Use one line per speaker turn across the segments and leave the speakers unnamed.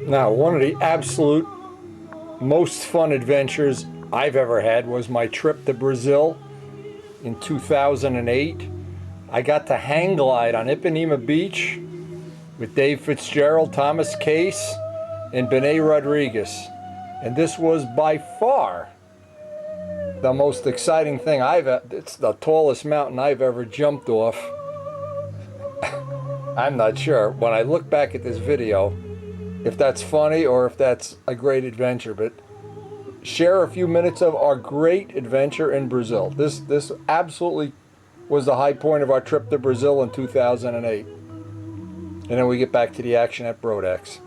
Now, one of the absolute most fun adventures I've ever had was my trip to Brazil in 2008. I got to hang glide on Ipanema Beach with Dave Fitzgerald, Thomas Case, and Benet Rodriguez. And this was by far the most exciting thing it's the tallest mountain I've ever jumped off. I'm not sure, when I look back at this video, if that's funny or if that's a great adventure, but share a few minutes of our great adventure in Brazil. This absolutely was the high point of our trip to Brazil in 2008. And then we get back to the action at Brodak's.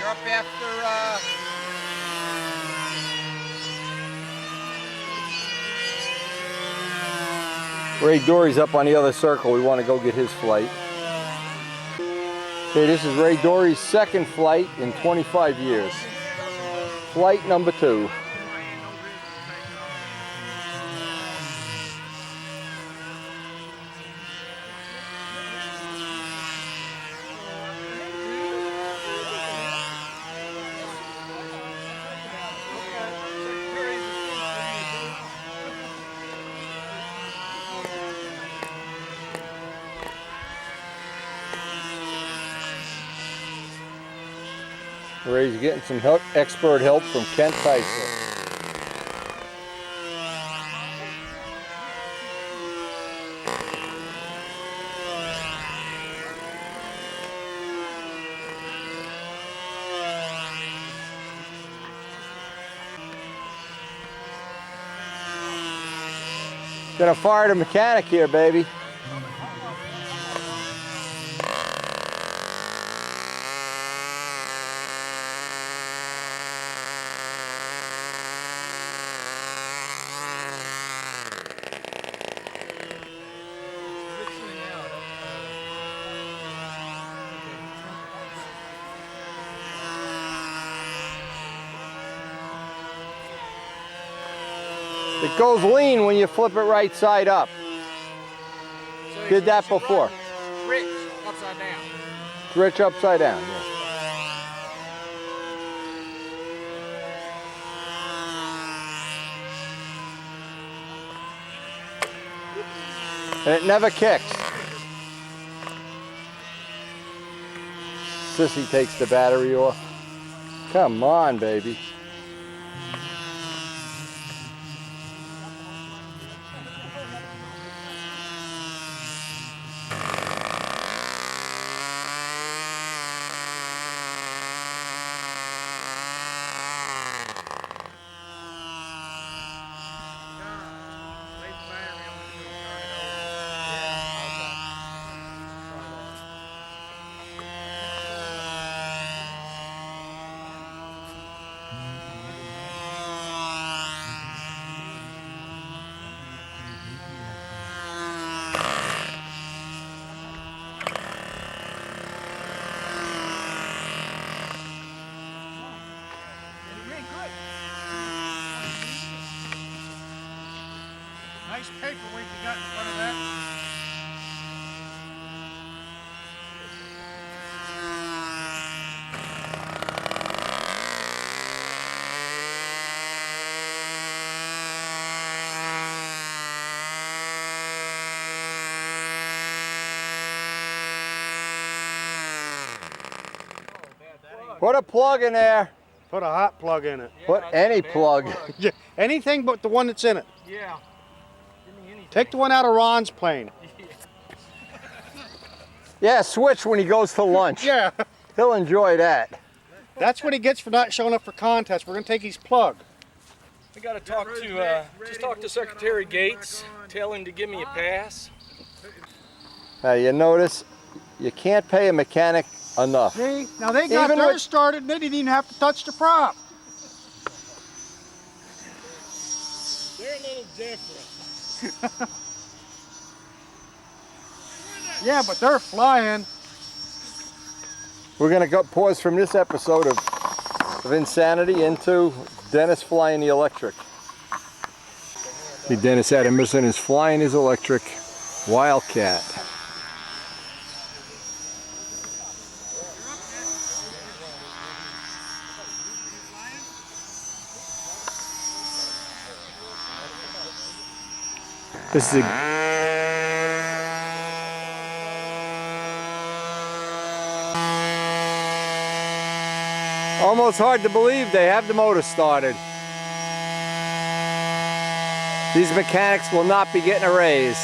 You're up after,
Ray Dory's up on the other circle. We want to go get his flight. Okay, this is Ray Dory's second flight in 25 years. Flight number 2. Ray's getting some expert help from Kent Tyson. Gonna fire the mechanic here, baby. It goes lean when you flip it right side up.
so
Did that before.
Rich upside down.
It's rich upside down, yeah. And it never kicks. Sissy takes the battery off. Come on, baby.
Nice paperweight you got in front of that.
Put a plug in there.
Put a hot plug in it.
Put any plug.
Yeah, anything but the one that's in it.
Yeah. Give me anything.
Take the one out of Ron's plane.
Yeah, switch when he goes to lunch.
Yeah.
He'll enjoy that.
That's what he gets for not showing up for contests. We're going to take his plug.
I got to talk to, just talk to Secretary Gates, tell him to give me a pass.
You notice, you can't pay a mechanic enough.
See? Now they got
Even
theirs
with-
started and they didn't even have to touch the prop.
They're a little different.
Yeah, but they're flying.
We're gonna go pause from this episode of Insanity into Dennis flying the electric. See, Dennis Adamson is flying his electric Wildcat. This is a almost hard to believe they have the motor started. These mechanics will not be getting a raise.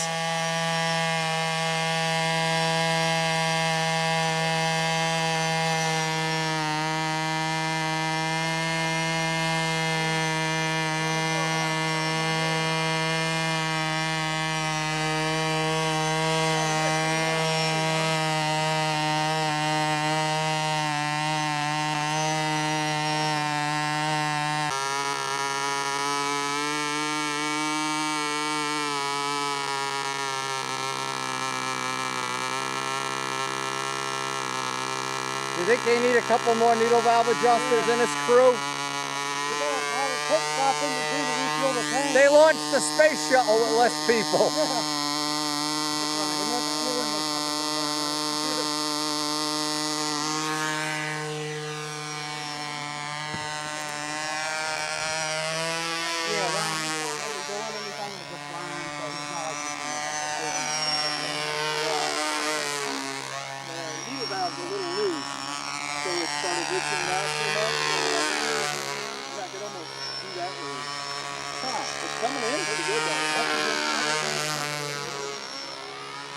You think they need a couple more needle valve adjusters in this crew? They launched the space shuttle with less people.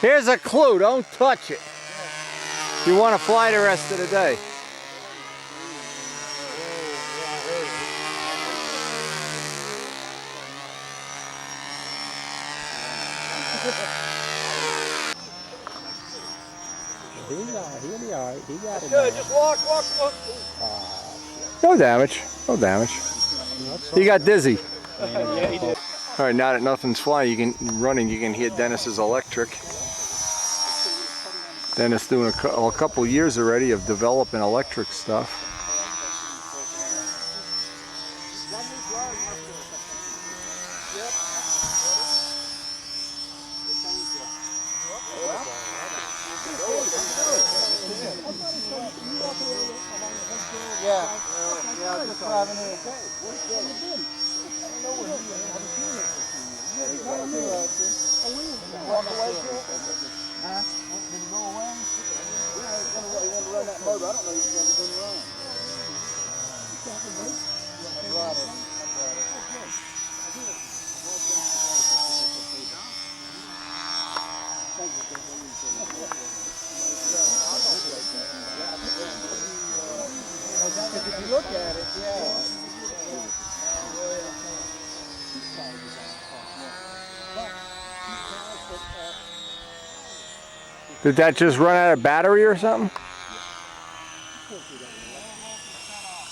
Here's a clue, don't touch it. You want to fly the rest of the day.
He'll be all right. He got it.
Good, just walk.
No damage, no damage. He got dizzy.
Yeah, he did.
All right, now that nothing's flying, you can hear Dennis's electric. Dennis doing a couple years already of developing electric stuff.
If you look at it, yeah.
Did that just run out of battery or something?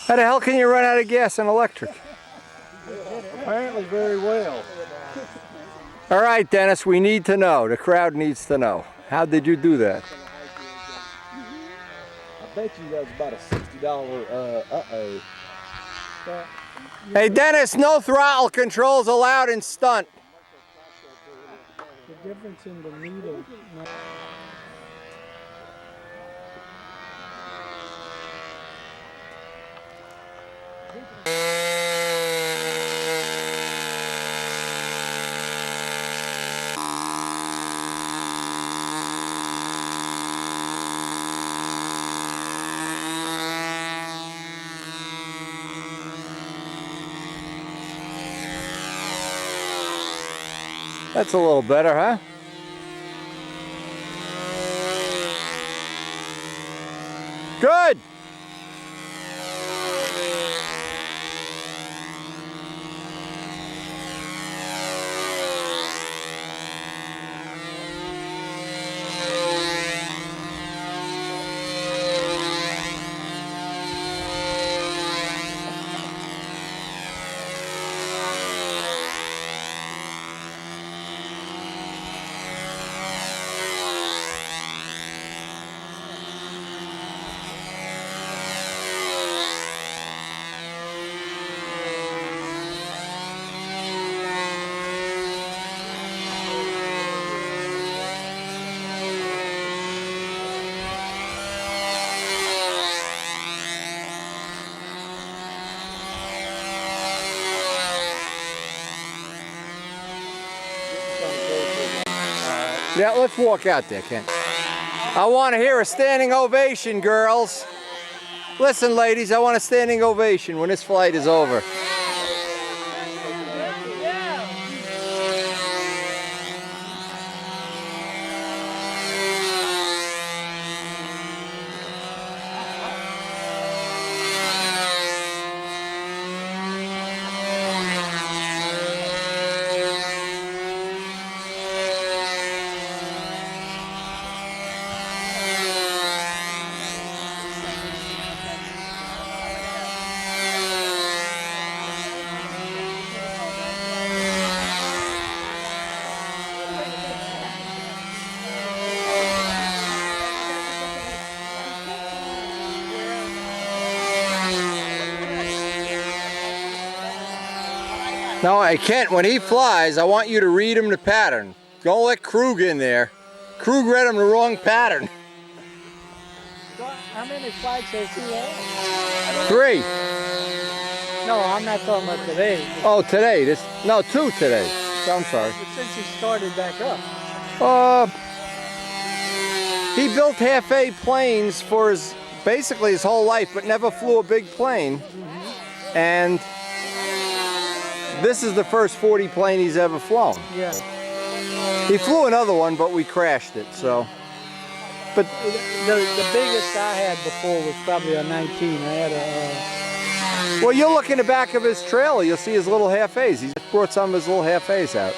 How the hell can you run out of gas in electric?
Apparently very well.
All right, Dennis, we need to know. The crowd needs to know. How did you do that?
I bet you that was about a $60,
Hey, Dennis, no throttle controls allowed in stunt.
The difference in the needle.
That's a little better, huh? Good. Yeah, let's walk out there, Ken. I want to hear a standing ovation, girls. Listen, ladies, I want a standing ovation when this flight is over. No, I can't. When he flies, I want you to read him the pattern. Don't let Krug in there. Krug read him the wrong pattern.
How many flights has he had?
3.
No, I'm not talking about today.
Oh, today. No, 2 today. So I'm sorry.
But since he started back up.
He built half-A planes for basically his whole life, but never flew a big plane. And this is the first 40 plane he's ever flown.
Yeah.
He flew another one, but we crashed it, so. But
The biggest I had before was probably a 19. I had a...
well, you look in the back of his trailer, you'll see his little half-A's. He just brought some of his little half-A's out.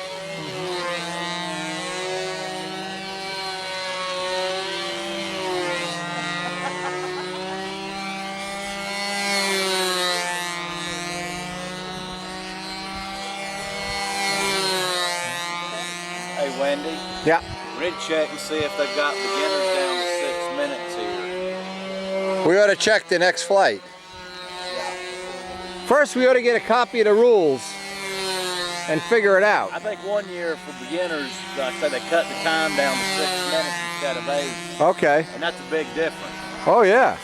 Hey Wendy,
Yeah.
we need to check and see if they've got beginners down to 6 minutes here.
We ought to check the next flight. First, we ought to get a copy of the rules and figure it out.
I think 1 year for beginners, like I said, they cut the time down to 6 minutes instead of 8.
Okay.
And that's a big difference.
Oh, yeah.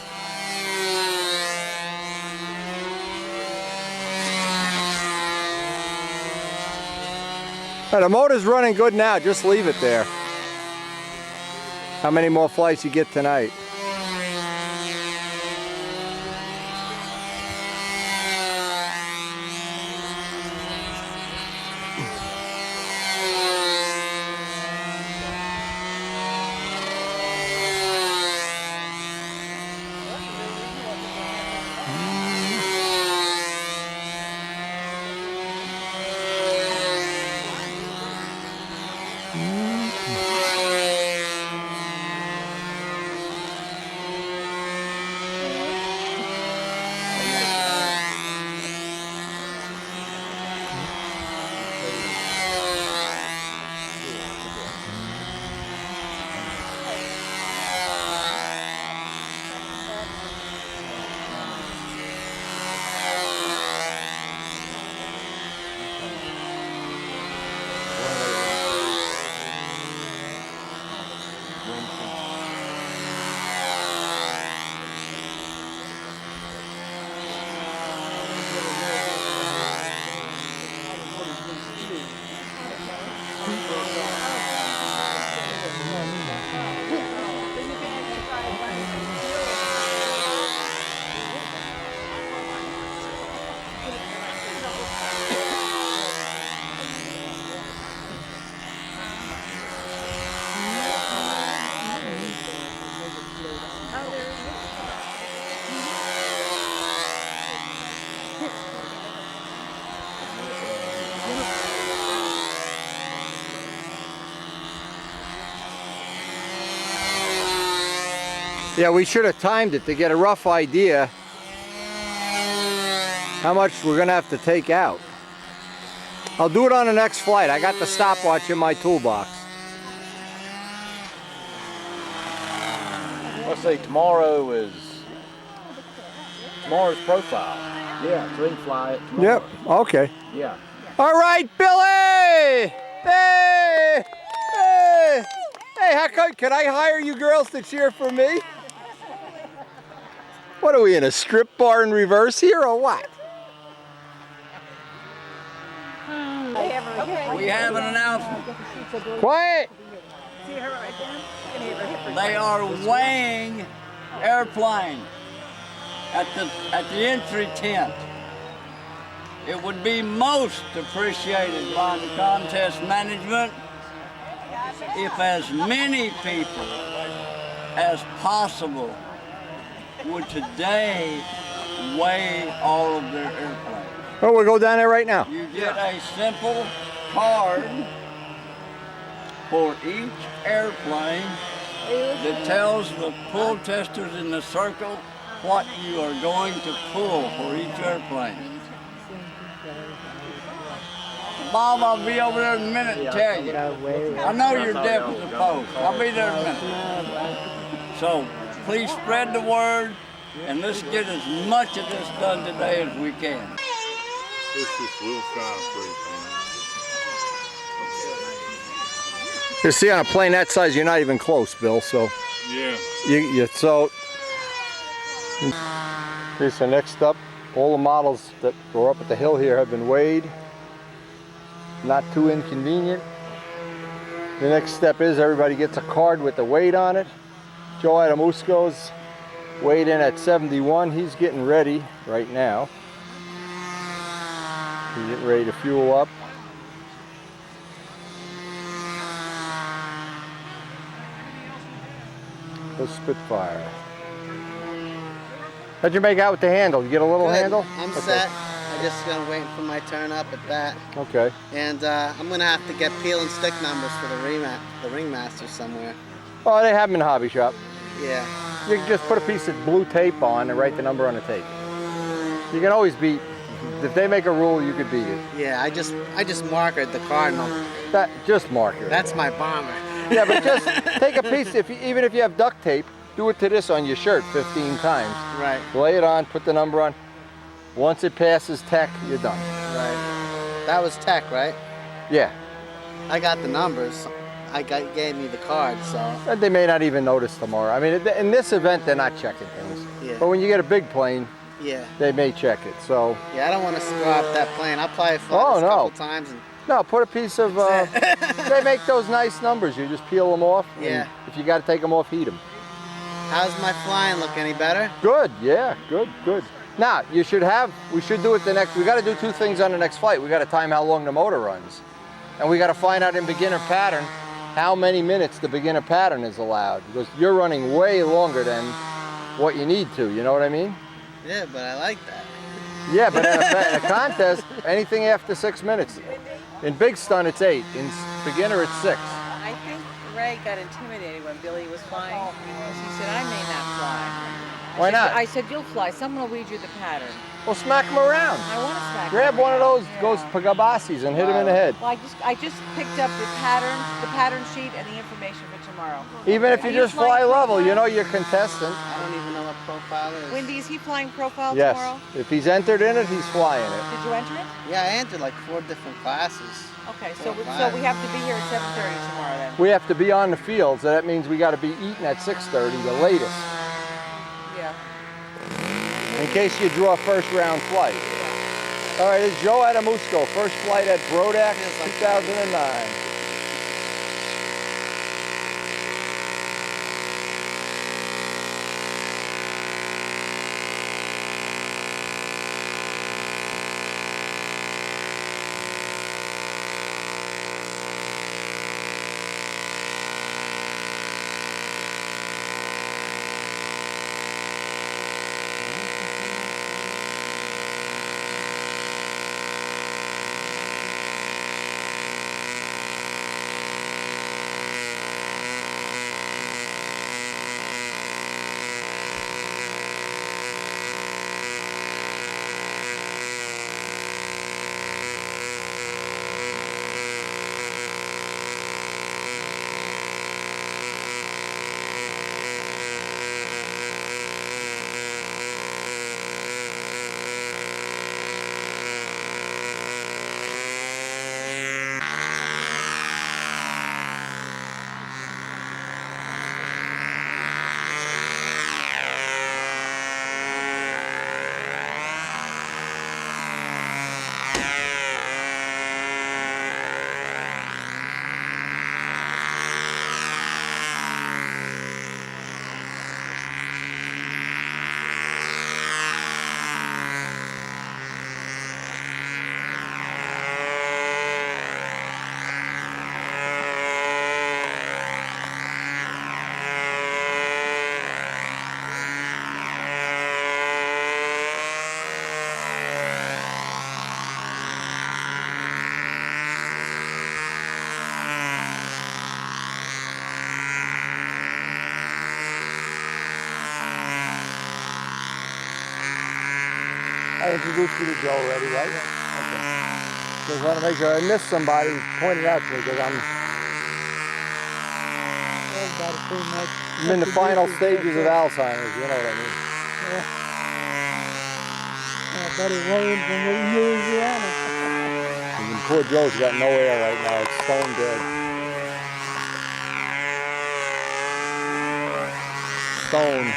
The motor's running good now. Just leave it there. How many more flights you get tonight? Yeah, we should have timed it to get a rough idea how much we're gonna have to take out. I'll do it on the next flight. I got the stopwatch in my toolbox.
Let's say tomorrow's profile. Yeah, so we can fly it tomorrow.
Yep, okay.
Yeah.
All right, Billy! Hey! Hey! Hey, how come, can I hire you girls to cheer for me? What are we, in a strip bar in reverse here or what?
We have an announcement.
Quiet!
They are weighing airplane at the entry tent. It would be most appreciated by the contest management if as many people as possible would today weigh all of their airplanes.
Oh, we'll go down there right now.
You get a simple card for each airplane that tells the pull testers in the circle what you are going to pull for each airplane. Bob, I'll be over there in a minute and tell you. I know you're deaf as a post. I'll be there in a minute. So please spread the word and let's get as much of this done today as we can.
It's just real fast,
You see, on a plane that size, you're not even close, Bill, so.
Yeah.
So. Okay, so next up, all the models that were up at the hill here have been weighed. Not too inconvenient. The next step is everybody gets a card with the weight on it. Joe Adamusco's weighed in at 71. He's getting ready right now. He's getting ready to fuel up. The Spitfire. How'd you make out with the handle? You get a little
Good.
handle?
I'm
Okay.
set. I just gonna wait for my turn up at that.
Okay.
And I'm gonna have to get peel and stick numbers for the ringmaster somewhere.
Oh, they have them in the hobby shop.
Yeah.
You can just put a piece of blue tape on and write the number on the tape. You can always beat. If they make a rule, you could beat it.
Yeah. I just markered the cardinal.
That just mark it.
That's my bomber.
Yeah, but just take a piece. Even if you have duct tape, do it to this on your shirt 15 times.
Right.
Lay it on, put the number on. Once it passes tech, you're done.
Right. That was tech, right?
Yeah.
I got the numbers. Gave me the card, so.
And they may not even notice tomorrow. I mean, in this event, they're not checking things.
Yeah.
But when you get a big plane,
Yeah.
they may check it. So.
Yeah, I don't want to screw up that plane. I'll probably fly
Oh,
this a
no.
couple times and.
No, put a piece of. They make those nice numbers. You just peel them off. and
Yeah.
if you got to take them off, heat them.
How's my flying look? Any better?
Good. Yeah. Good. Good. Now we should do it the next. We got to do two things on the next flight. We got to time how long the motor runs, and we got to find out in beginner pattern how many minutes the beginner pattern is allowed, because you're running way longer than what you need to. You know what I mean?
Yeah, but I like that.
Yeah, but in a contest, anything after 6 minutes. In big stun, it's 8. In beginner, it's 6.
I think Ray got intimidated when Billy was flying because he said, I may not fly.
Why not?
I said, you'll fly. Someone will read you the pattern.
Well, smack him around.
I want to smack
Grab
him.
one of those Ghost Pagabasis and hit him in the head.
Well, I just picked up the pattern sheet and the information for tomorrow.
Even if you
Are
just fly
flying
level, you
profile?
know you're contestant.
I don't even know what profile is.
Wendy, is he flying profile
Yes.
tomorrow?
If he's entered in it, he's flying it.
Did you enter it?
Yeah, I entered like 4 different classes.
Okay, so
4 or
so
5.
we have to be here at 7:30 tomorrow then.
We have to be on the field, so that means we got to be eating at 6:30, the latest,
Yeah.
in case you draw a first round flight. All right, it's Joe Adamusco, first flight at Brodak, 2009. I introduced you to Joe already, right? Okay. Just want to make sure I missed somebody pointed out to me because
Everybody pretty much.
I'm in the final stages of Alzheimer's, you know what I mean.
Buddy Wayne from Louisiana.
And poor Joe's got no air right now. It's stone dead. Stone.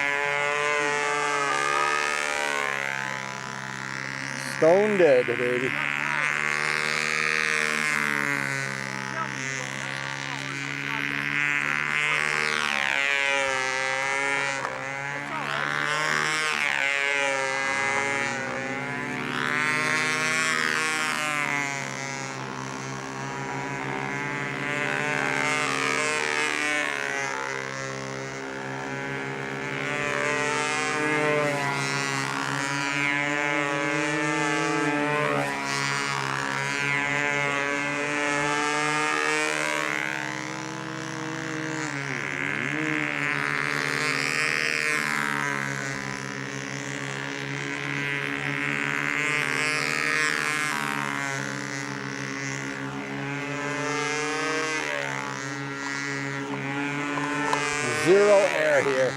Stone dead, baby. Zero air here.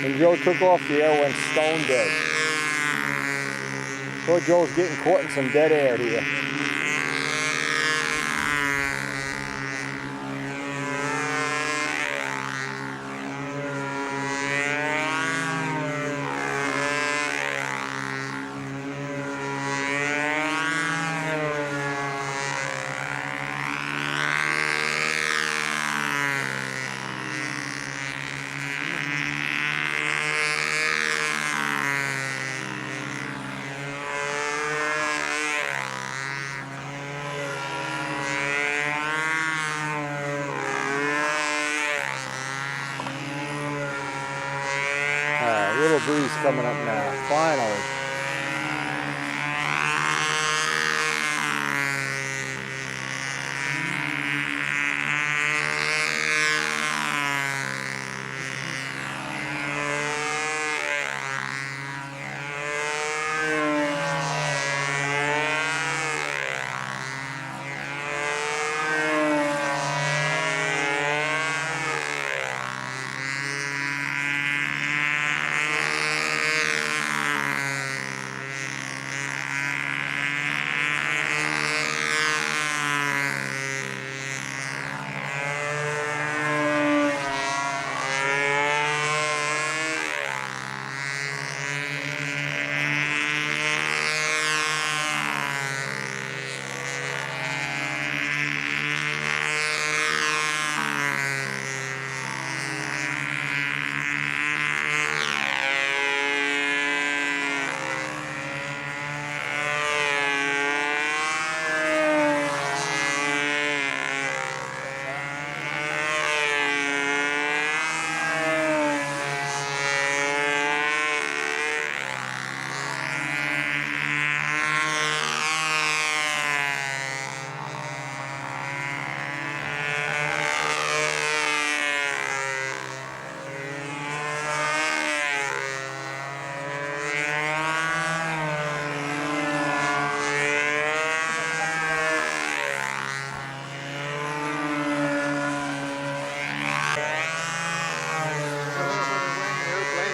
When Joe took off, the air went stone dead. Poor Joe's getting caught in some dead air here. Little breeze coming up now, finally.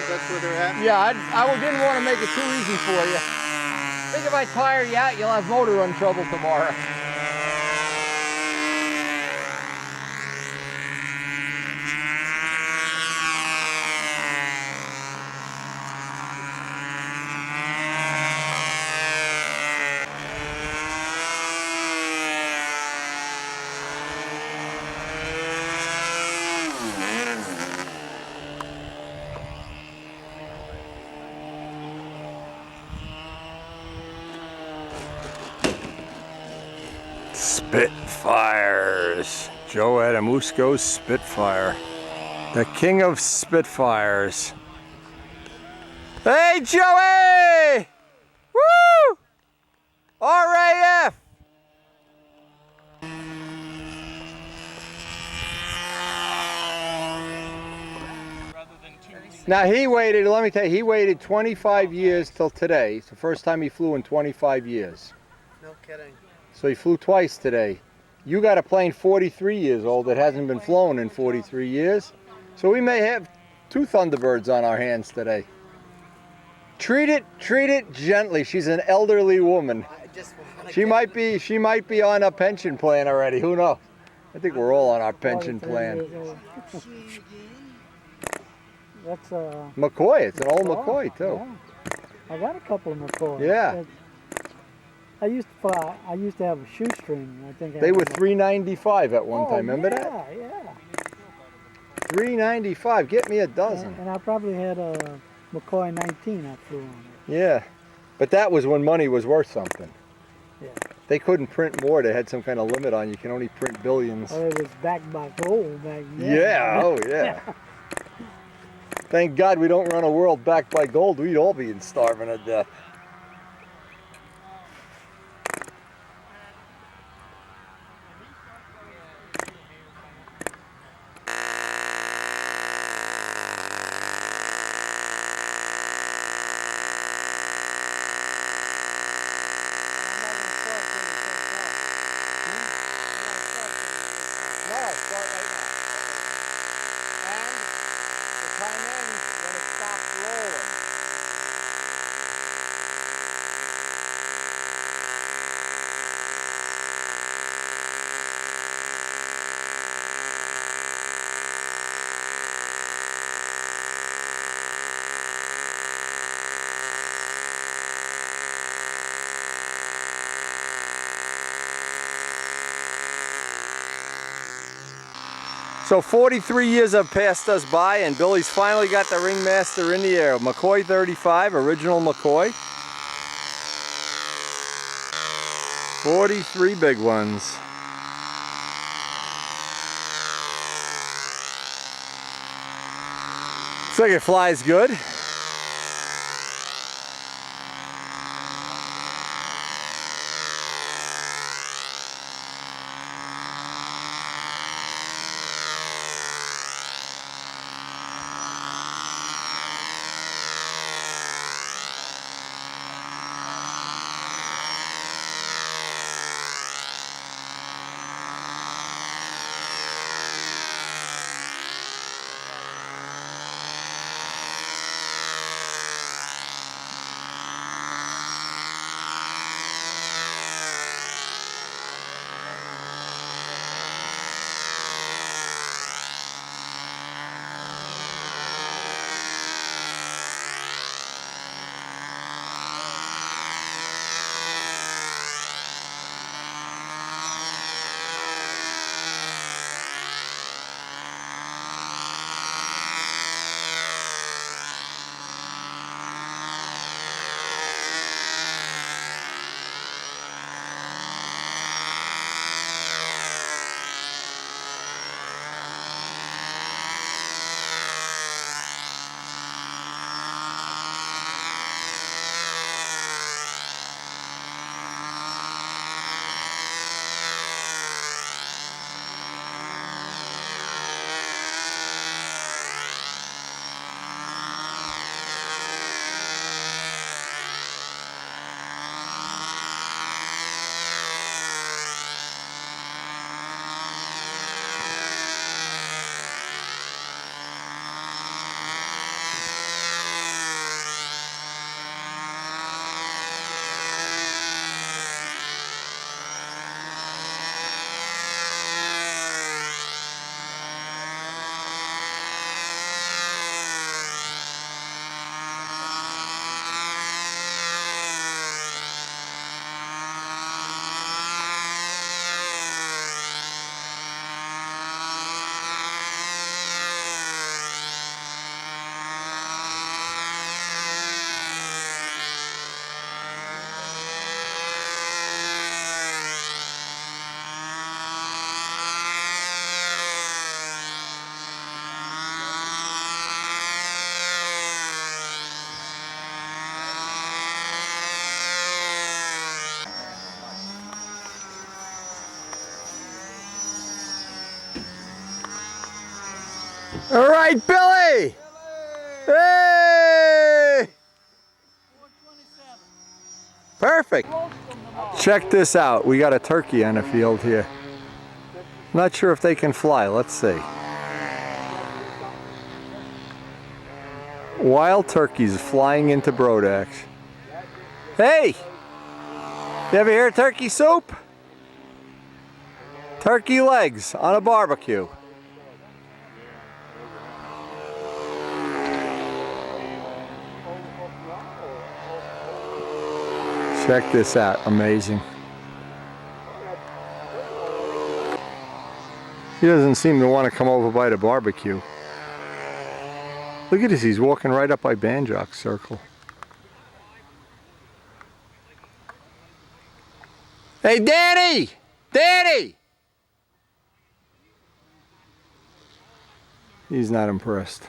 That's where they're at.
Yeah, I didn't want to make it too easy for you. I think if I tire you out, you'll have motor run trouble tomorrow. Spitfires. Joe Adamusco's Spitfire. The king of Spitfires. Hey, Joey! Woo! RAF!
Rather than 2 weeks.
Now he waited, let me tell you, he waited 25 years till today. It's the first time he flew in 25 years.
No kidding.
So he flew twice today. You got a plane 43 years old that hasn't been flown in 43 years. So we may have 2 Thunderbirds on our hands today. Treat it gently. She's an elderly woman. She might be on a pension plan already. Who knows? I think we're all on our pension plan.
That's
McCoy. It's an old McCoy too.
Yeah. I got a couple of McCoys.
Yeah.
I used to fly. I used to have a shoestring. I think
They were $3.95 at one time. Remember that?
Yeah.
$3.95. Get me a dozen.
And I probably had a McCoy 19 I flew on it.
Yeah, but that was when money was worth something.
Yeah.
They couldn't print more. They had some kind of limit on. You can only print billions.
Or it was backed by gold back then.
Yeah. Oh yeah. Thank God we don't run a world backed by gold. We'd all be starving to death. No, start right now. And the time ends when it stops rolling. So 43 years have passed us by and Billy's finally got the ringmaster in the air. McCoy 35, original McCoy. 43 big ones. Looks like it flies good. All right, Billy. Hey! Perfect. Check this out. We got a turkey on the field here. Not sure if they can fly. Let's see. Wild turkeys flying into Brodak's. Hey! You ever hear of turkey soup? Turkey legs on a barbecue. Check this out, amazing. He doesn't seem to want to come over by the barbecue. Look at this, he's walking right up by Banjock's circle. Hey, Danny! Danny! He's not impressed.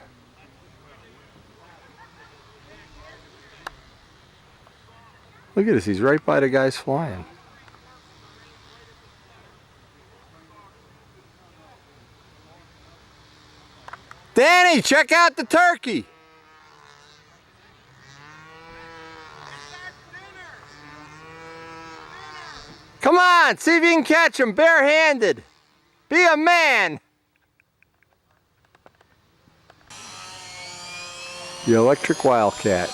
Look at this, he's right by the guys flying. Danny, check out the turkey! Come on, see if you can catch him barehanded. Be a man! The electric wildcat.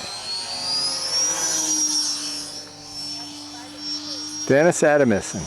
Dennis Adamson.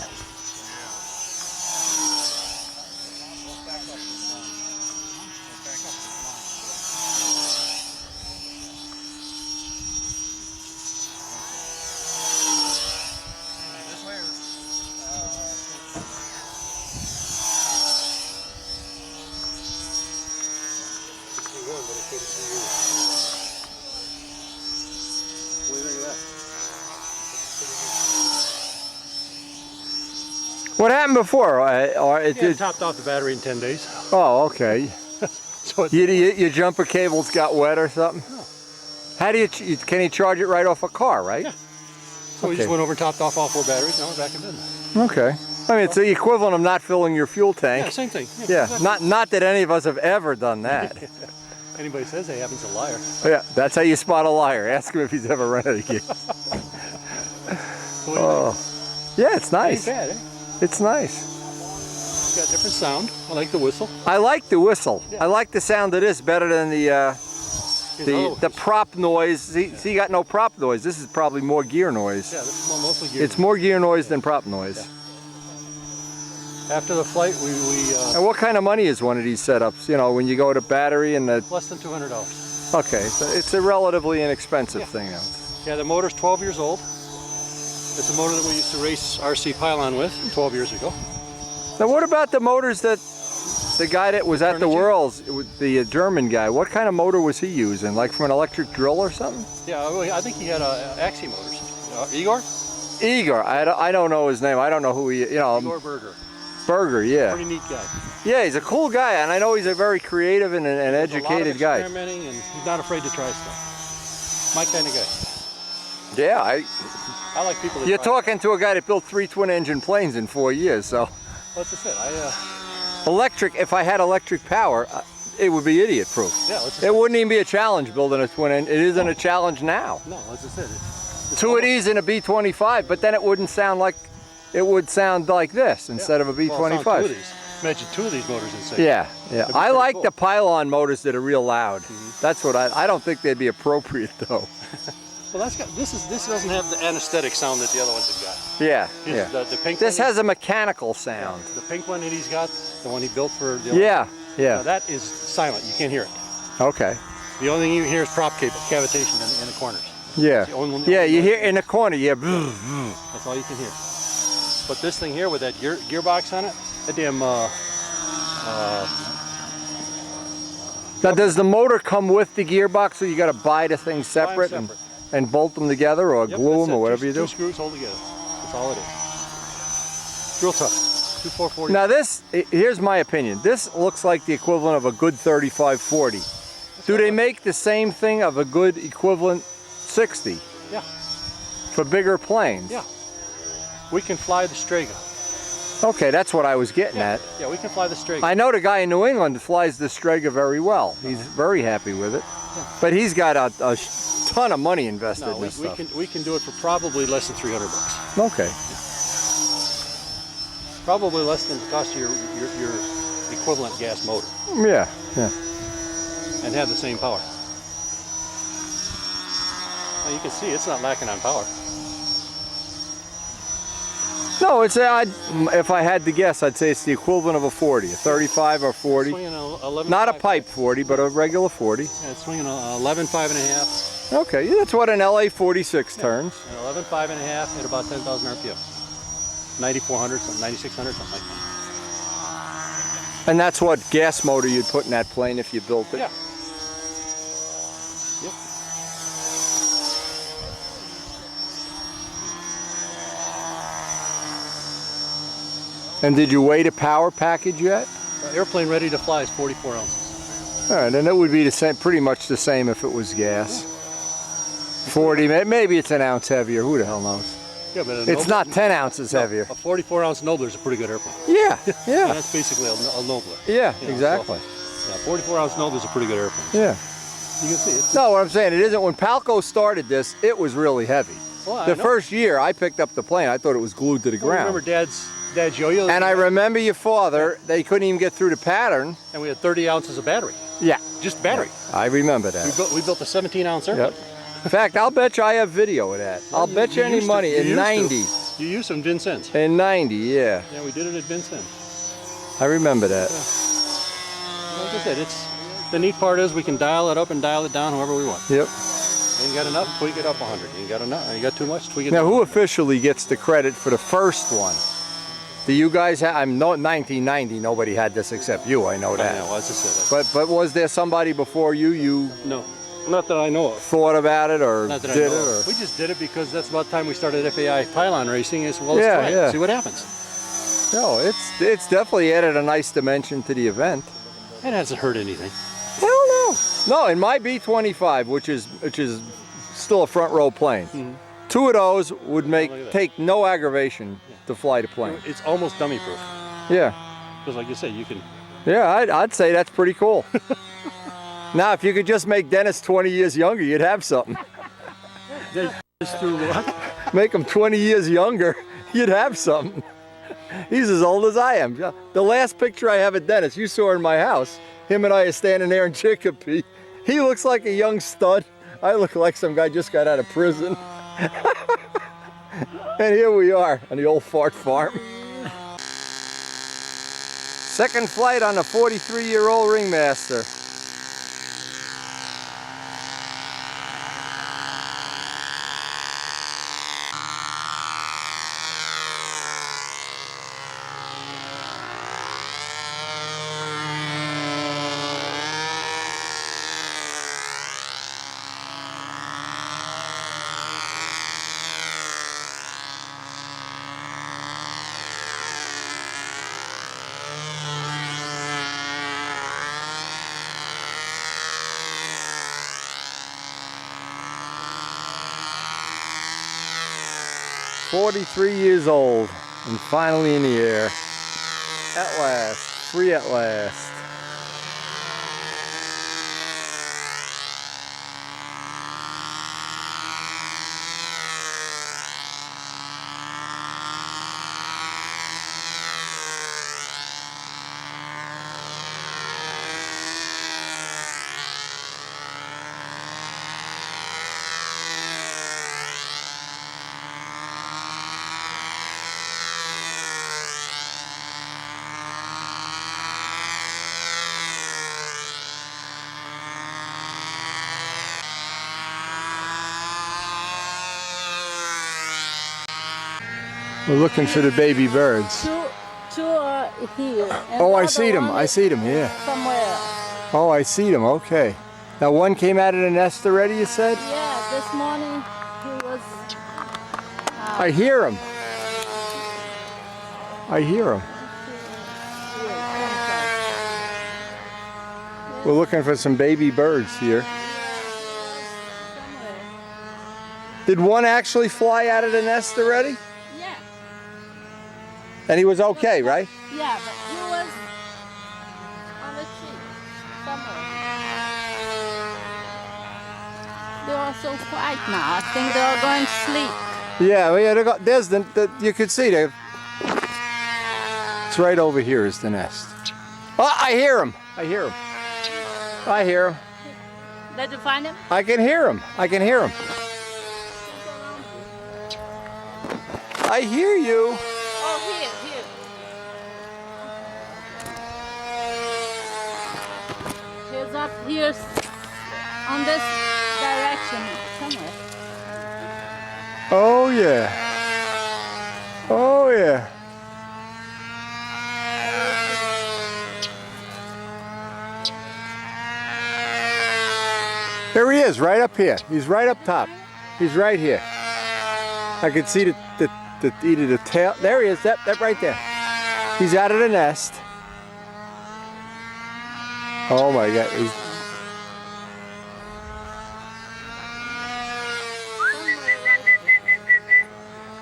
What happened before?
It topped off the battery in 10 days.
Oh, okay.
So it's
Your jumper cables got wet or something?
No.
How do can you charge it right off a car, right?
Yeah. So we
Okay.
just went over and topped off all 4 batteries. Now we're back in business.
Okay. I mean, it's the equivalent of not filling your fuel
Yeah,
tank.
same thing.
Yeah,
exactly.
not that any of us have ever done that.
Anybody says they haven't, a liar.
Yeah, that's how you spot a liar. Ask him if he's ever rented a gig. Oh, yeah, it's nice.
Ain't bad, eh?
It's nice.
It's got a different sound. I like the whistle.
I like the whistle.
Yeah.
I like the sound of this better than the
Here's
the prop noise. See, you got no prop noise. This is probably more gear noise.
Yeah, this is mostly gear.
It's more gear noise than prop noise.
Yeah. After the flight, we
And what kind of money is one of these setups? You know, when you go to battery and the...
less than $200.
Okay, so it's a relatively inexpensive
Yeah.
thing now.
Yeah, the motor's 12 years old. It's a motor that we used to race RC Pylon with 12 years ago.
Now what about the motors that the guy that was at the
Carnegie?
Worlds, the German guy, what kind of motor was he using? Like from an electric drill or something?
Yeah, well, I think he had Axie motors. Igor?
Igor, I don't know his name. I don't know who he, you know.
Igor Berger.
Berger, yeah.
Pretty neat guy.
Yeah, he's a cool guy, and I know he's a very creative and an educated guy.
Experimenting, and he's not afraid to try stuff. My kind of guy.
Yeah,
I like people that
you're
try.
talking to a guy that built 3 twin-engine planes in 4 years, so.
Let's just say,
Electric, if I had electric power, it would be idiot-proof.
yeah, let's just
It wouldn't even be a challenge building a twin engine. It isn't a challenge now.
no, let's just say it's
Two of these in a B25, but then it wouldn't sound like, it would sound like this instead of a
Well, it's on
B25.
2 of these. Imagine 2 of these motors inside.
Yeah, yeah.
That'd be
I
pretty
like
cool.
the pylon motors that are real loud. That's what I don't think they'd be appropriate though.
Well, this doesn't have the anesthetic sound that the other ones have got.
Yeah,
Here's
yeah.
The pink
This
one,
has a mechanical sound.
the pink one that he's got, the one he built for the
Yeah,
Now,
yeah.
that is silent. You can't hear it.
Okay.
The only thing you hear is prop cable, cavitation in the corners.
Yeah.
the only-
Yeah, you
only-
hear in the corner, yeah.
That's all you can hear. But this thing here with that gearbox on it, that damn
Now, does the motor come with the gearbox, so you got to buy the thing separate,
separate.
And bolt them together, or
Yep,
glue
that's
them, or
it.
whatever you do?
2 screws hold together. That's all it is. Real tough. 2440.
Now, here's my opinion. This looks like the equivalent of a good 3540. Do they make the same thing of a good equivalent 60
Yeah,
for bigger planes?
yeah. We can fly the Strega.
Okay, that's what I was getting at.
Yeah, we can fly the Strega.
I know the guy in New England flies the Strega very well. He's very happy with it. But he's got a ton of money invested
No,
in
we
this stuff.
we can do it for probably less than $300.
Okay.
Probably less than the cost of your equivalent gas motor,
Yeah, yeah.
and have the same power. Well, you can see it's not lacking on power.
No, it's if I had to guess, I'd say it's the equivalent of a 40, a 35 or 40.
Swinging a 11.
Not a pipe 40, but a regular 40.
Yeah, it's swinging a 11, 5.5.
Okay, yeah, that's what an LA 46 turns.
An 11, 5.5 at about 10,000 RPM. 9,400, something, 9,600, something like that.
And that's what gas motor you'd put in that plane if you built it?
Yeah. Yep.
And did you weigh the power package yet?
Airplane ready to fly is 44 ounces.
All right, and it would be the same, pretty much the same if it was gas. 40, maybe it's an ounce heavier, who the hell knows?
Yeah, but
It's not 10 ounces heavier.
A 44 ounce Nobler is a pretty good airplane.
Yeah,
And
yeah,
that's basically a Nobler.
yeah,
You know,
exactly.
So, yeah, 44 ounce Nobler is a pretty good airplane.
Yeah.
You can see it.
No, what I'm saying, it isn't, when Palco started this, it was really heavy.
Well, I
The
know.
first year I picked up the plane, I thought it was glued to the
Well, remember
ground.
Dad's yo-yo?
And I remember your father, they couldn't even get through the pattern.
And we had 30 ounces of battery.
Yeah.
Just battery.
I remember that.
We built a 17 ounce airplane.
Yep. In fact, I'll bet you I have video of that. I'll bet you any
used to-
money.
you
In
used to.
90.
You used some Vincennes.
In 90, yeah.
Yeah, we did it at Vincennes.
I remember that.
Like I said, the neat part is we can dial it up and dial it down however we want.
Yep.
You got enough, tweak it up 100. You got enough, you got too much, tweak it
Now,
down.
who officially gets the credit for the first one? Do you guys have, I'm no 1990, nobody had this except you, I know that.
Yeah, well, I just said that.
But was there somebody before you
No, not that I know of.
thought about it or
Not that
did
I know
it?
of.
Or?
We just did it because that's about the time we started FAI pylon racing. And well, let's
Yeah,
try it,
yeah.
see what happens.
No, it's definitely added a nice dimension to the event.
It hasn't hurt anything.
Hell no. No, in my B-25, which is still a front row plane, two of those would
Look at that.
take no aggravation to fly the plane.
It's almost dummy proof.
Yeah.
Because like you said, you can.
Yeah, I'd say that's pretty cool. Now, if you could just make Dennis 20 years younger, you'd have something.
Just through what?
Make him 20 years younger, you'd have something. He's as old as I am. The last picture I have of Dennis, you saw in my house, him and I are standing there in Chicopee. He looks like a young stud. I look like some guy just got out of prison. And here we are on the old fart farm. Second flight on the 43-year-old ringmaster. "43 years old and finally in the air. At last, free at last." We're looking for the baby birds.
Two are here. And
Oh,
the
I
other
see them.
one
I
is
see them, yeah.
Somewhere.
Oh, I see them. Okay. Now, one came out of the nest already, you said?
Yeah, this morning he was.
I hear him. I hear him. We're looking for some baby birds here. Did one actually fly out of the nest already?
Yeah,
And he was okay, right?
yeah, but he was on the tree somewhere.
They are so quiet now. I think they are going to sleep.
Yeah, well, yeah. There's you could see they. It's right over here is the nest. Oh, I hear him. I hear him. I hear him.
Did you find him?
I can hear him. I can hear him. I hear you.
Oh, here. He's up here on this direction somewhere.
Oh yeah. Oh yeah. There he is, right up here. He's right up top. He's right here. I can see either the tail. There he is. That right there. He's out of the nest. Oh my God.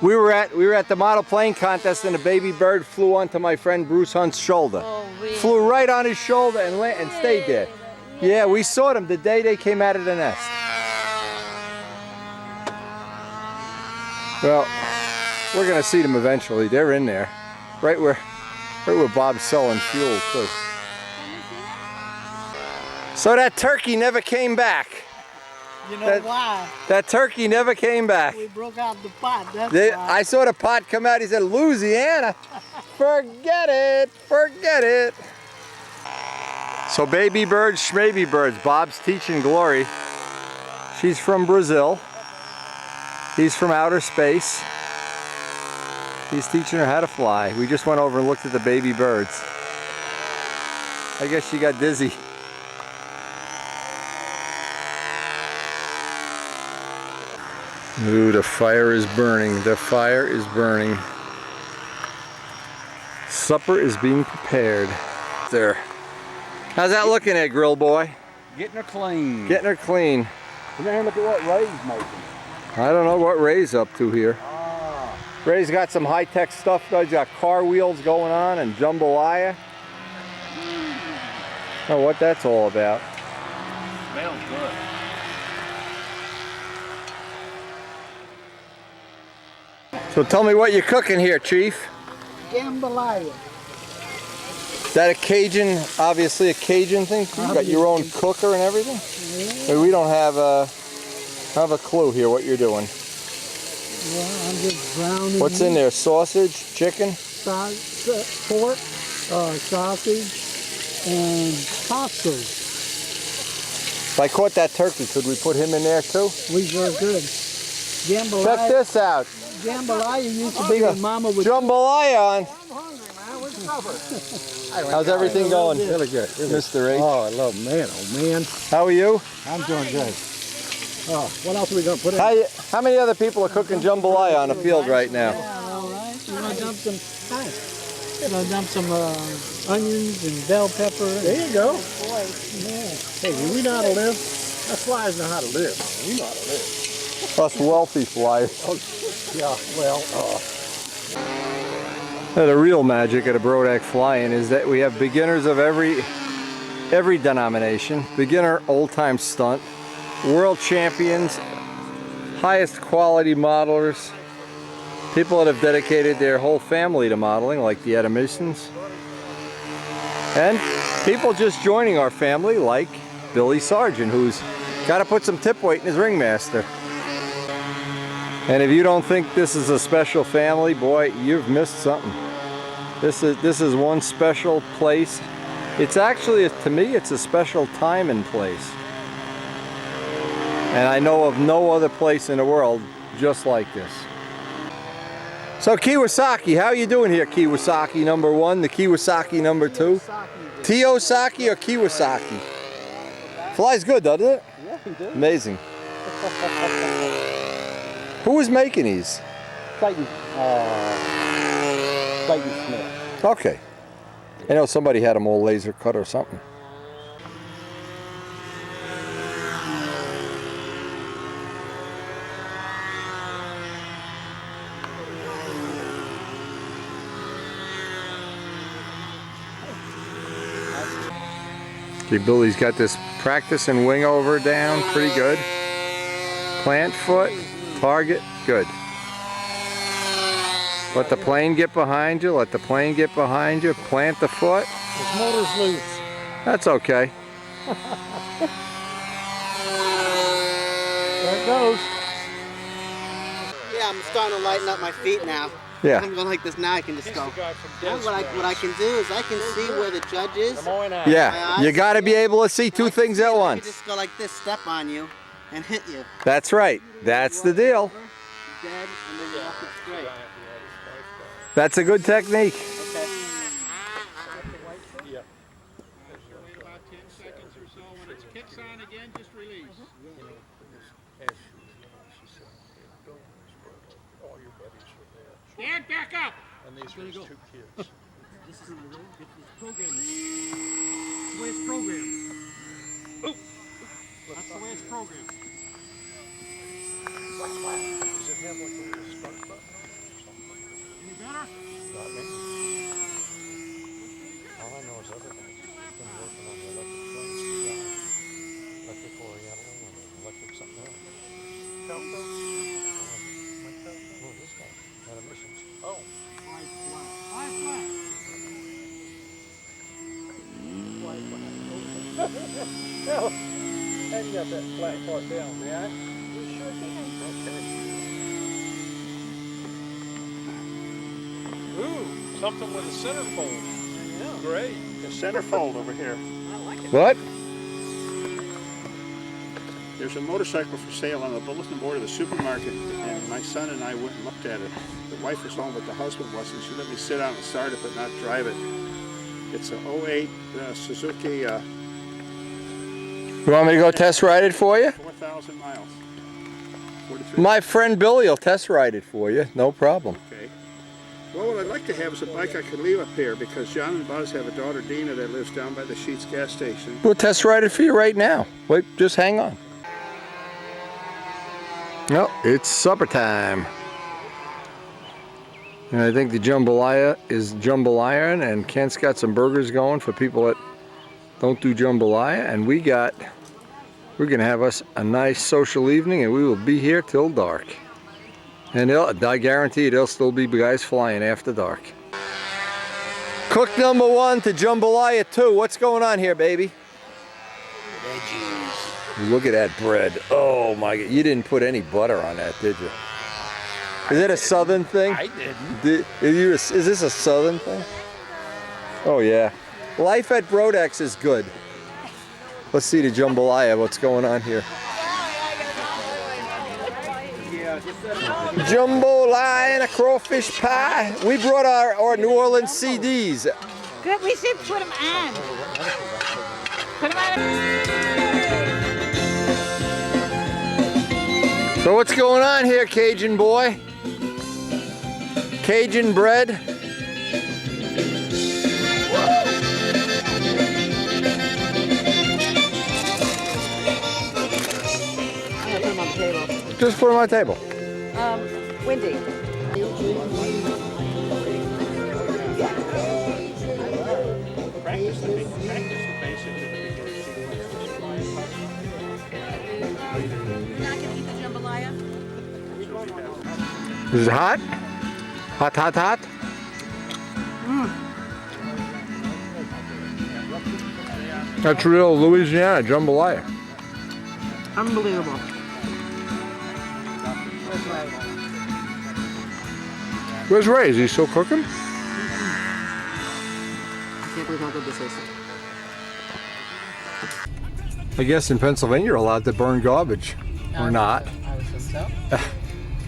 We were at the model plane contest and a baby bird flew onto my friend Bruce Hunt's shoulder.
Oh, really?
Flew right on his shoulder and stayed there. Yeah, we saw them the day they came out of the nest. Well, we're gonna see them eventually. They're in there, right where Bob's selling fuel too. So that turkey never came back.
You know why?
That turkey never came back.
We broke out the pot, that's why.
I saw the pot come out, he said, Louisiana, forget it, forget it. So baby birds, schmaby birds, Bob's teaching Glory. She's from Brazil. He's from outer space. He's teaching her how to fly. We just went over and looked at the baby birds. I guess she got dizzy. Ooh, the fire is burning. The fire is burning. Supper is being prepared. There. How's that looking at Grill Boy?
Getting her clean.
Getting her clean.
Come here and look at what Ray's making.
I don't know what Ray's up to here. Ray's got some high-tech stuff. He's got car wheels going on and jambalaya. I don't know what that's all about.
Smells good.
So tell me what you're cooking here, Chief.
Jambalaya.
Is that a Cajun, obviously a Cajun thing? You got your own cooker and everything?
Yeah.
We don't have a clue here what you're doing.
Well, I'm just browning.
What's in there? Sausage, chicken?
Pork, sausage, and pasta.
If I caught that turkey, could we put him in there too?
We sure could. Jambalaya.
Check this out.
Jambalaya used to be when Mama would.
Jambalaya on.
I'm hungry, man. We're covered.
How's everything going?
Really good.
Mr. H.
Oh, I love man. Oh, man.
How are you?
I'm doing good. Oh, what else are we going to put in?
How many other people are cooking jambalaya on the field right now?
Yeah, all right. You want to dump some, onions and bell pepper. There you go. Boy, yeah. Hey, we know how to live. Us flies know how to live. We know how to live.
Us wealthy flyers.
Oh, yeah, well,
The real magic of the Brodak flying is that we have beginners of every denomination. Beginner old-time stunt. World champions, highest quality modelers, people that have dedicated their whole family to modeling, like the Edmisons, and people just joining our family, like Billy Sargent, who's got to put some tip weight in his ringmaster. And if you don't think this is a special family, boy, you've missed something. This is one special place. It's actually, to me, it's a special time and place. And I know of no other place in the world just like this. So Kawasaki, how are you doing here, Kawasaki number 1, the Kawasaki number 2? Teosaki or Kawasaki? Flies good, doesn't it?
yeah, he did.
Amazing. Who was making these?
Clayton Smith.
Okay. I know somebody had them all laser cut or something. Okay, Billy's got this practice and wing over down pretty good. Plant foot, target, good. Let the plane get behind you, let the plane get behind you, plant the foot.
His motor's loose.
That's okay.
There it goes.
Yeah, I'm starting to lighten up my feet now.
Yeah.
I'm going like this now. I can just go. Now what I can do is I can see where the judge is.
Yeah, you got to be able to see two things at
I can
once.
just go like this, step on you, and hit you.
That's right. That's the deal.
Dead, and then you walk it straight.
That's a good technique.
Okay.
Wait about 10 seconds or so. When it kicks on again, just release. Dad, back up!
And these were his 2 kids.
This is programmed. That's the way it's programmed. That's the way it's programmed.
Does it have like a little start button?
Any better?
Not me. All I know is everything's been working on the electric planes, electric oriental, and electric something else. Calco? My Calco? No, this guy had emissions. Oh.
Five flat. Five flat.
Well, and you got that flat part down, yeah? We sure can. Okay. Ooh, something with a centerfold. Yeah. Great.
The centerfold over here.
I like it.
What?
There's a motorcycle for sale on the bulletin board of the supermarket, and my son and I went and looked at it. The wife was home, but the husband wasn't. She let me sit down and start it, but not drive it. It's a 08 Suzuki,
You want me to go test ride it for you?
4,000 miles. 43.
My friend Billy will test ride it for you. No problem.
Okay. Well, what I'd like to have is a bike I can leave up here, because John and Buzz have a daughter, Dina, that lives down by the Sheets gas station.
We'll test ride it for you right now. Wait, just hang on. No, it's supper time. And I think the jambalaya is jambalaya, and Kent's got some burgers going for people that don't do jambalaya, and we're gonna have us a nice social evening, and we will be here till dark. And I guarantee there'll still be guys flying after dark. Cook number 1 to jambalaya 2. What's going on here, baby? Veggies. Look at that bread. Oh my God, you didn't put any butter on that, did you? Is it a southern thing?
I didn't.
Is this a southern thing? Oh yeah. Life at Brodak's is good. Let's see the jambalaya, what's going on here. Jambalaya and a crawfish pie. We brought our New Orleans CDs.
Good, we should put them on. Put them on.
So what's going on here, Cajun boy? Cajun bread. Just put them on the table.
Wendy.
Practice the basics at the beginning
You're not going to eat the jambalaya?
Is it hot? Hot, hot, hot? That's real Louisiana jambalaya.
Unbelievable.
Where's Ray? Is he still cooking?
I can't believe how good this is.
I guess in Pennsylvania you're allowed to burn garbage. Or not.
I would think so.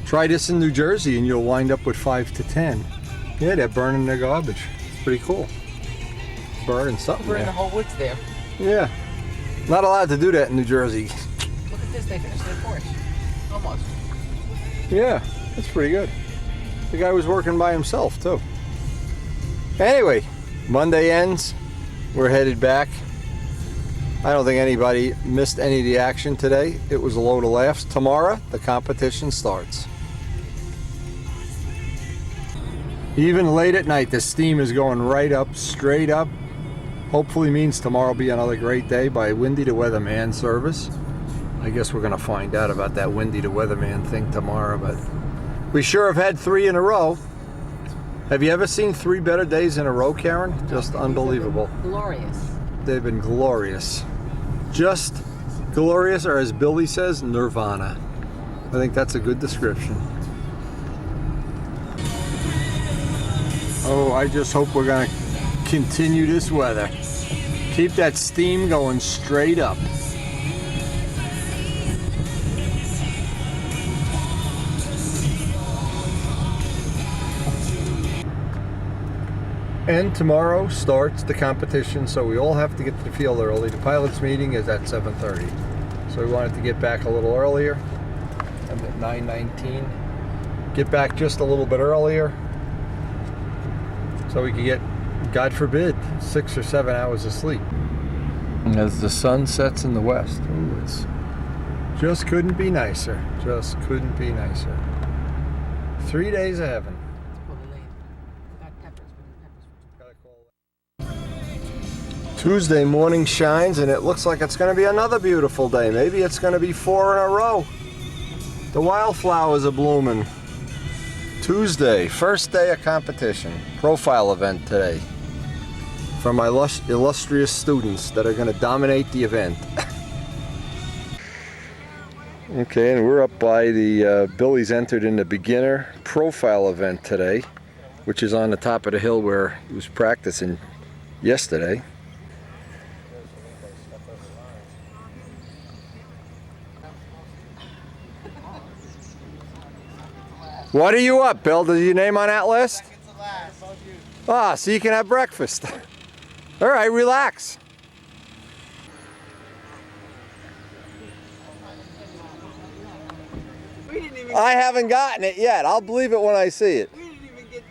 Try this in New Jersey and you'll wind up with 5 to 10. Yeah, they're burning their garbage. It's pretty cool. Burning something
We're in the
there.
whole woods there.
Yeah. Not allowed to do that in New Jersey.
Look at this, they finished their porch. Almost.
Yeah, that's pretty good. The guy was working by himself too. Anyway, Monday ends. We're headed back. I don't think anybody missed any of the action today. It was a load of laughs. Tomorrow, the competition starts. Even late at night, the steam is going right up, straight up. Hopefully means tomorrow will be another great day by Windy, the weatherman service. I I guess we're gonna find out about that Wendy the Weatherman thing tomorrow, but we sure have had 3 in a row. Have you ever seen 3 better days in a row, Karen? Just unbelievable.
Glorious.
They've been glorious. Just glorious, or as Billy says, nirvana. I think that's a good description. Oh, I just hope we're gonna continue this weather. Keep that steam going straight up. And tomorrow starts the competition, so we all have to get to the field early. The pilots meeting is at 7:30. So we wanted to get back a little earlier. I'm at 9:19. Get back just a little bit earlier so we could get, God forbid, 6 or 7 hours of sleep. And as the sun sets in the west, ooh, it's just couldn't be nicer. Just couldn't be nicer. 3 days of heaven. Tuesday morning shines and it looks like it's going to be another beautiful day. Maybe it's going to be 4 in a row. The wildflowers are blooming. Tuesday, first day of competition. Profile event today for my illustrious students that are going to dominate the event. Okay, and we're up by the Billy's entered in the beginner profile event today, which is on the top of the hill where he was practicing yesterday. What are you up, Bill? Is your name on that list? Ah, so you can have breakfast. All right, relax. I haven't gotten it yet. I'll believe it when I see it.
We didn't even get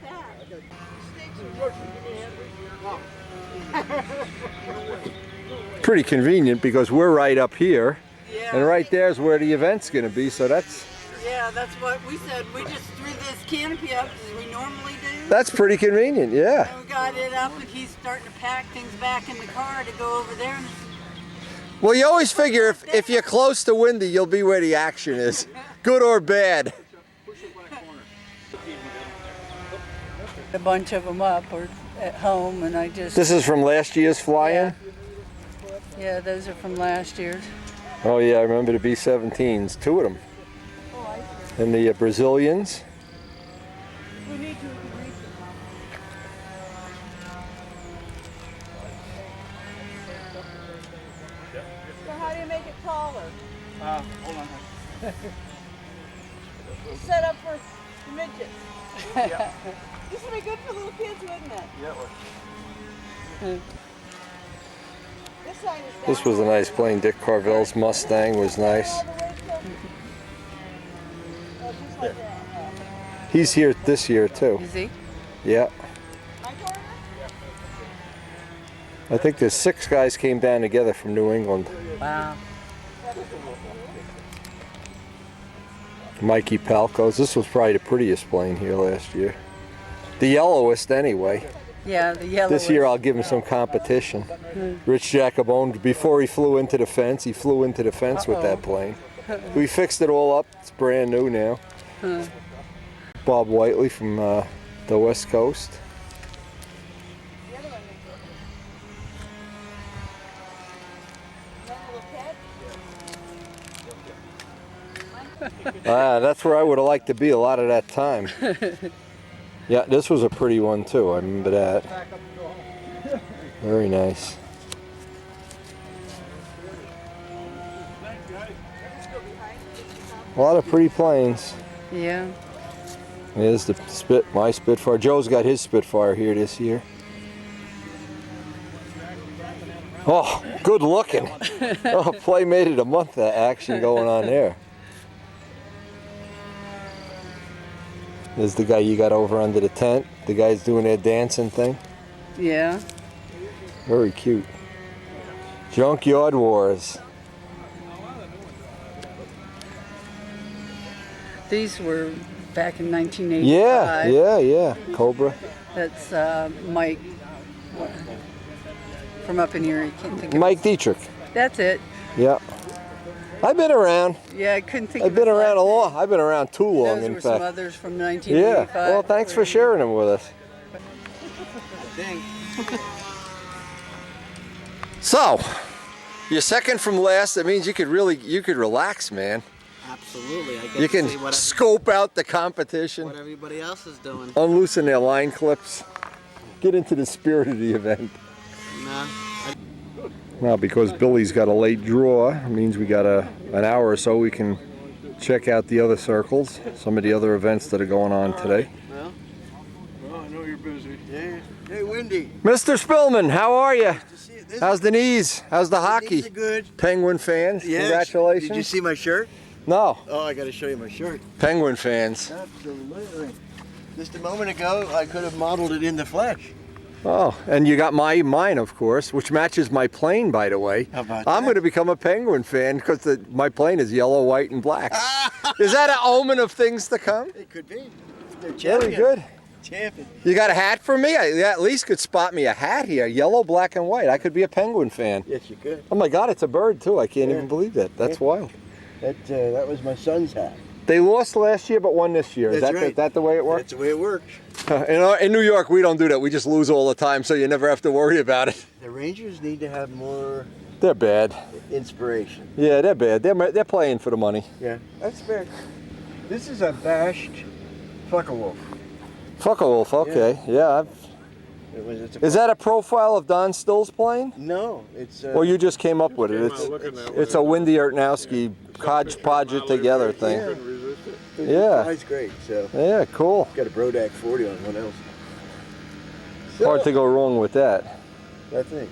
that.
Pretty convenient because we're right up here,
Yeah.
and right there's where the event's going to be, so that's...
Yeah, that's what we said. We just threw this canopy up as we normally do.
That's pretty convenient, yeah.
And we got it up and he's starting to pack things back in the car to go over there. And
Well, you always figure if you're close to Windy, you'll be where the action is, good or bad.
a bunch of them up or at home, and I just...
This is from last year's fly-in?
Yeah, those are from last year's.
Oh yeah, I remember the B-17s, 2 of them. And the Brazilians.
We need to reach them. So how do you make it taller?
Hold on.
It's set up for the midgets.
Yeah.
This would be good for little kids, wouldn't it?
Yeah.
This side is down.
This was a nice plane. Dick Carvel's Mustang was nice.
All the way till- Oh, just like that.
He's here this year too.
Is he?
Yeah.
My corner?
I think there's 6 guys came down together from New England.
Wow.
Mikey Palco's. This was probably the prettiest plane here last year. The yellowest anyway.
Yeah, the yellow.
This year I'll give him some competition. Rich Jacobone, before he flew into the fence, he flew into the fence with that plane. We fixed it all up. It's brand new now. Bob Whiteley from the West Coast. That's where I would have liked to be a lot of that time. Yeah, this was a pretty one too. I remember that. Very nice. A lot of pretty planes.
Yeah.
Here's the my Spitfire. Joe's got his Spitfire here this year. Oh, good looking. Oh, Playmate of the Month action going on there. There's the guy you got over under the tent. The guy's doing their dancing thing.
Yeah.
Very cute. Junkyard Wars.
These were back in 1985.
Yeah. Cobra.
That's Mike from up in here. I can't think of
Mike Dietrich.
That's it.
Yeah. I've been around.
Yeah, I couldn't think
I've
of
been
his
around
last
a long.
name.
I've been around too long,
Those
in
were some
fact.
others from
Yeah.
1985.
Well, thanks for sharing them with us. So, you're second from last. That means you could relax, man.
Absolutely. I get
You
to
can
see what
scope out the competition,
everybody else is doing.
unloosen their line clips, get into the spirit of the event.
Nah.
Now, because Billy's got a late draw, it means we got an hour or so we can check out the other circles, some of the other events that are going on today.
Well,
I know you're busy.
yeah. Hey, Wendy.
Mr. Spillman, how are you?
This
How's the knees? How's the hockey?
These are good.
Penguin fans,
Yes.
congratulations.
Did you see my shirt?
No,
Oh, I got to show you my shirt.
Penguin fans.
Absolutely. Just a moment ago, I could have modeled it in the flesh.
Oh, and you got mine, of course, which matches my plane, by the way.
How about
I'm
that?
going to become a Penguin fan because my plane is yellow, white, and black. Is that an omen of things to come?
It could be. They're
Very
champion.
good.
Champion.
You got a hat for me? You at least could spot me a hat here, yellow, black, and white. I could be a Penguin fan.
Yes, you could.
Oh my God, it's a bird too. I can't even believe that. That's wild.
That was my son's hat.
They lost last year, but won this year. Is
That's
that
right.
that the way it works?
That's the way it works.
In New York, we don't do that. We just lose all the time, so you never have to worry about it.
The Rangers need to have more
They're bad.
inspiration.
Yeah, they're bad. They're playing for the money.
Yeah, that's fair. This is a bashed Fuckalwolf.
Fuck a wolf. Okay. Yeah. Is that a profile of Don Still's plane?
No, it's.
Or you just came up with it? It's a Wendy Ertnowski hodgepodge it together thing. Yeah.
That's great. So
Yeah, cool.
got a Brodak 40 on one else.
Hard to go wrong with that.
I think.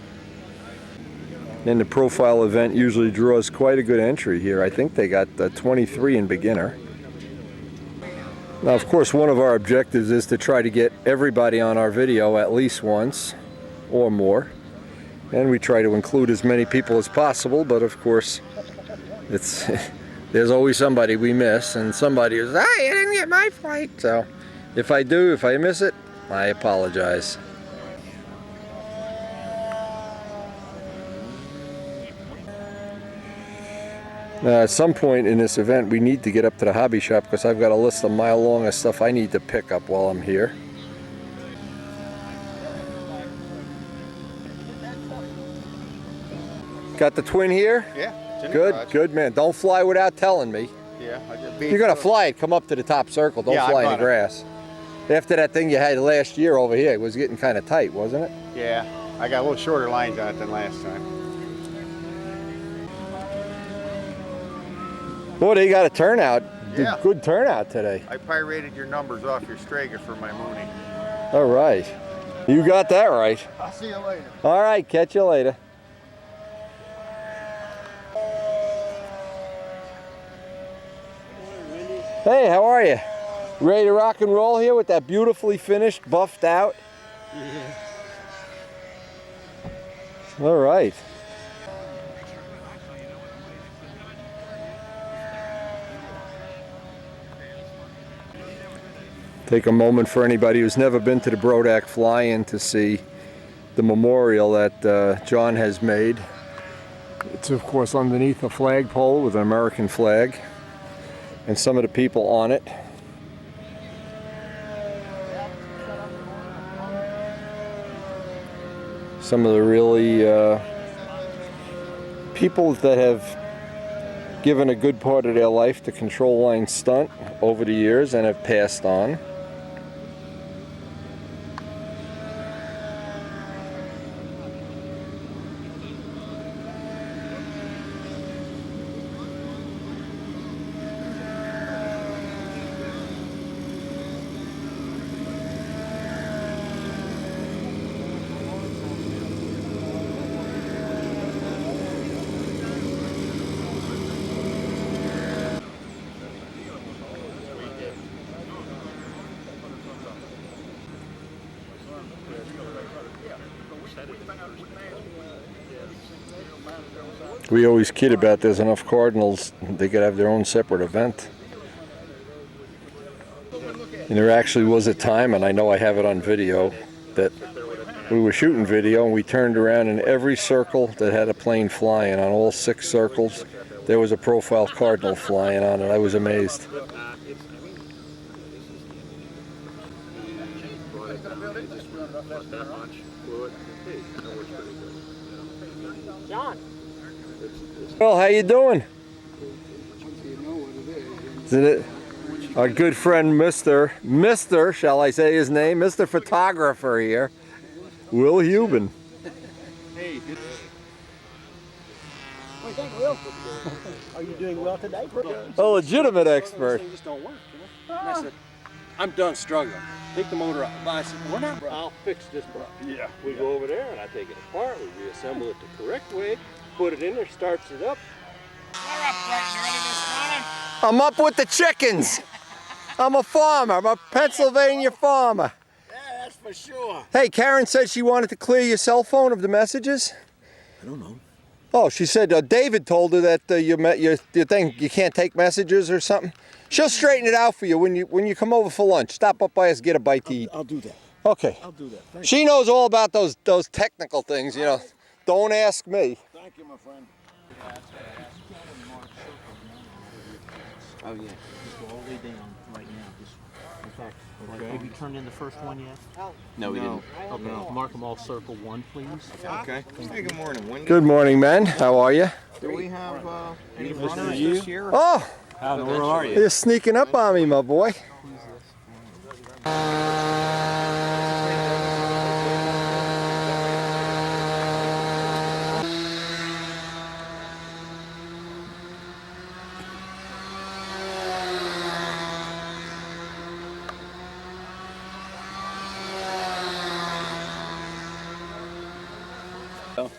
And the profile event usually draws quite a good entry here. I think they got 23 in beginner. Now, of course, one of our objectives is to try to get everybody on our video at least once or more. And we try to include as many people as possible, but of course, there's always somebody we miss, and somebody is, "Hey, you didn't get my flight." So if I miss it, I apologize. Now, at some point in this event, we need to get up to the hobby shop because I've got a list a mile long of stuff I need to pick up while I'm here. Got the twin here?
Yeah. it's in the
Good,
garage.
good man. Don't fly without telling me.
Yeah. I just
If you're gonna fly it, come up to the top circle. Don't
Yeah, I
fly in the
got it.
grass. After that thing you had last year over here, it was getting kind of tight, wasn't it?
Yeah. I got a little shorter lines on it than last time.
Boy, they got a turnout.
Yeah.
Good turnout today.
I pirated your numbers off your Strager for my Mooney.
All right. You got that right.
I'll see you later.
All right, catch you later. Hey, how are you? Ready to rock and roll here with that beautifully finished, buffed out? Yeah. All right. Take a moment for anybody who's never been to the Brodak Fly-In to see the memorial that John has made. It's of course underneath a flagpole with an American flag and some of the people on it. Some of the really people that have given a good part of their life to control line stunt over the years and have passed on. We always kid about there's enough Cardinals, they could have their own separate event. And there actually was a time, and I know I have it on video, that we were shooting video and we turned around and every circle that had a plane flying on all 6 circles, there was a profile cardinal flying on it. I was amazed.
John.
Well, how you doing? Is it our good friend Mr. Shall I say his name? Mr. Photographer here, Will Hubin.
Hey. What do you think, Will? Are you doing well today?
A legitimate expert.
Things just don't work, you know? And I said, I'm done struggling. Take the motor out. I said, we're not. I'll fix this problem.
Yeah. We go over there and I take it apart, we reassemble it the correct way, put it in there, starts it up.
You're up, Frank. You ready this morning?
I'm up with the chickens. I'm a farmer. I'm a Pennsylvania farmer.
Yeah, that's for sure.
Hey, Karen said she wanted to clear your cell phone of the messages.
I don't know.
Oh, she said David told her that you think you can't take messages or something. She'll straighten it out for you when you come over for lunch. Stop up by us, get a bite to eat.
I'll do that.
Okay.
I'll do that. Thank
She knows all about those technical things, you know. Don't ask me.
you. Thank you, my friend. Oh, yeah. Just go all the way down right now. Just, in fact, have you turned in the first one yet? No, we didn't. Okay, mark them all circle 1, please.
Okay. Hey, good morning, Wendy.
Good morning, men. How are you?
Do we have any runners this year?
Oh,
How in the world are you?
you're sneaking up on me, my boy.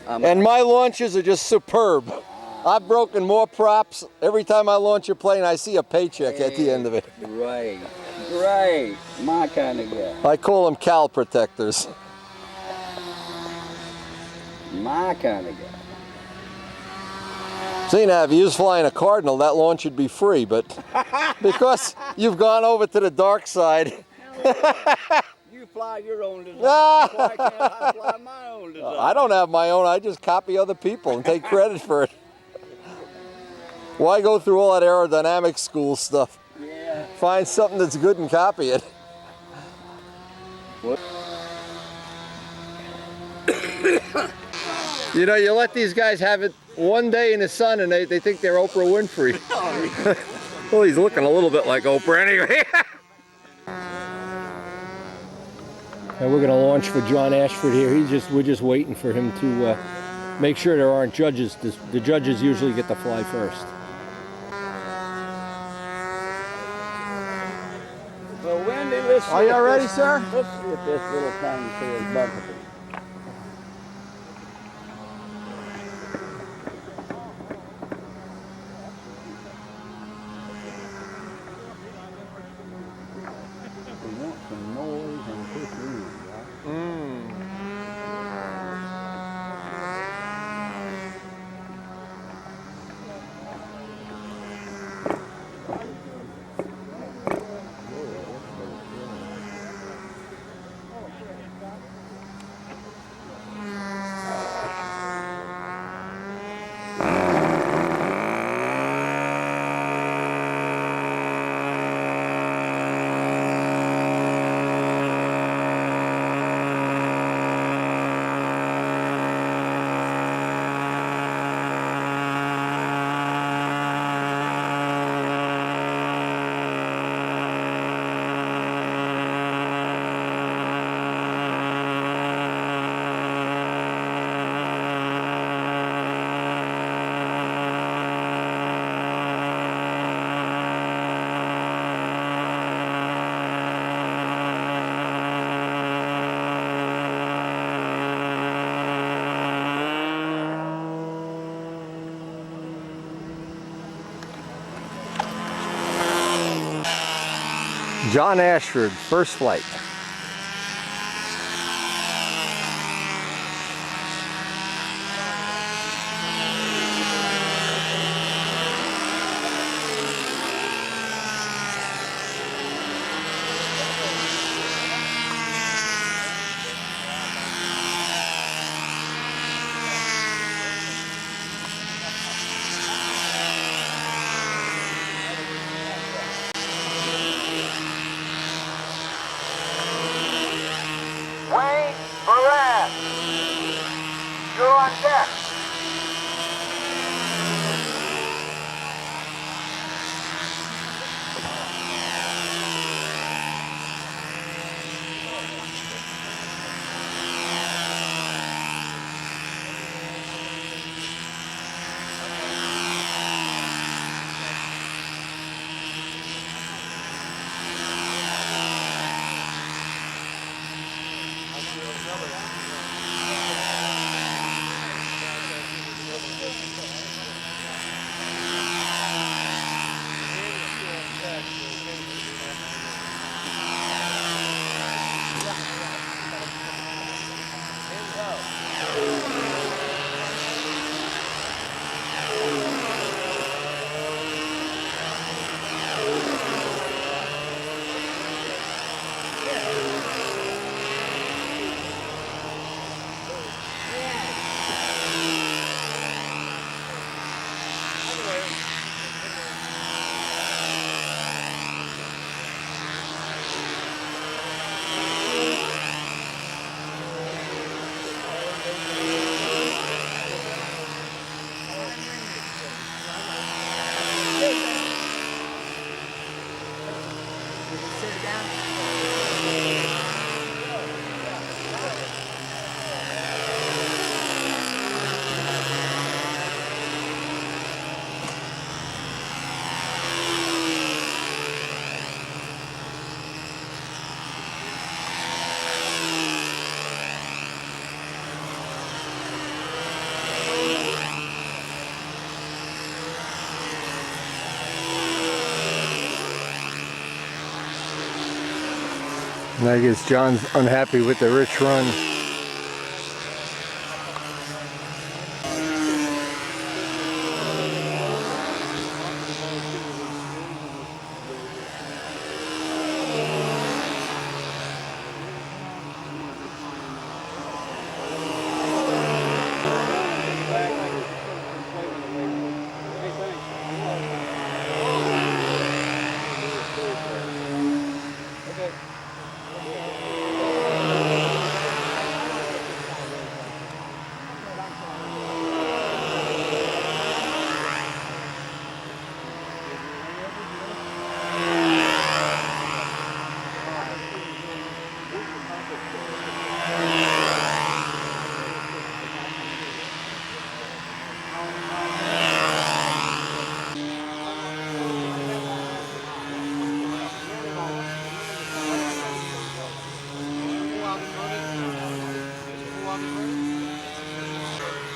And my launches are just superb. I've broken more props. Every time I launch a plane, I see a paycheck at the end of it.
Great, great, my kind of guy.
I call them cowl protectors.
My kind of guy.
See now, if you was flying a Cardinal, that launch would be free, but because you've gone over to the dark side.
You fly your own design. Why can't I fly my own design?
I don't have my own, I just copy other people and take credit for it. Why go through all that aerodynamics school stuff?
Yeah.
Find something that's good and copy it.
What?
You know, you let these guys have it one day in the sun and they think they're Oprah Winfrey. Well, he's looking a little bit like Oprah anyway. And we're going to launch for John Ashford here. We're just waiting for him to make sure there aren't judges. The judges usually get to fly first.
Well, Wendy, let's see.
Are you ready, sir?
Let's see if this little thing says bumpy. We want some noise and push in, right?
John Ashford, first flight. And I guess John's unhappy with the rich run.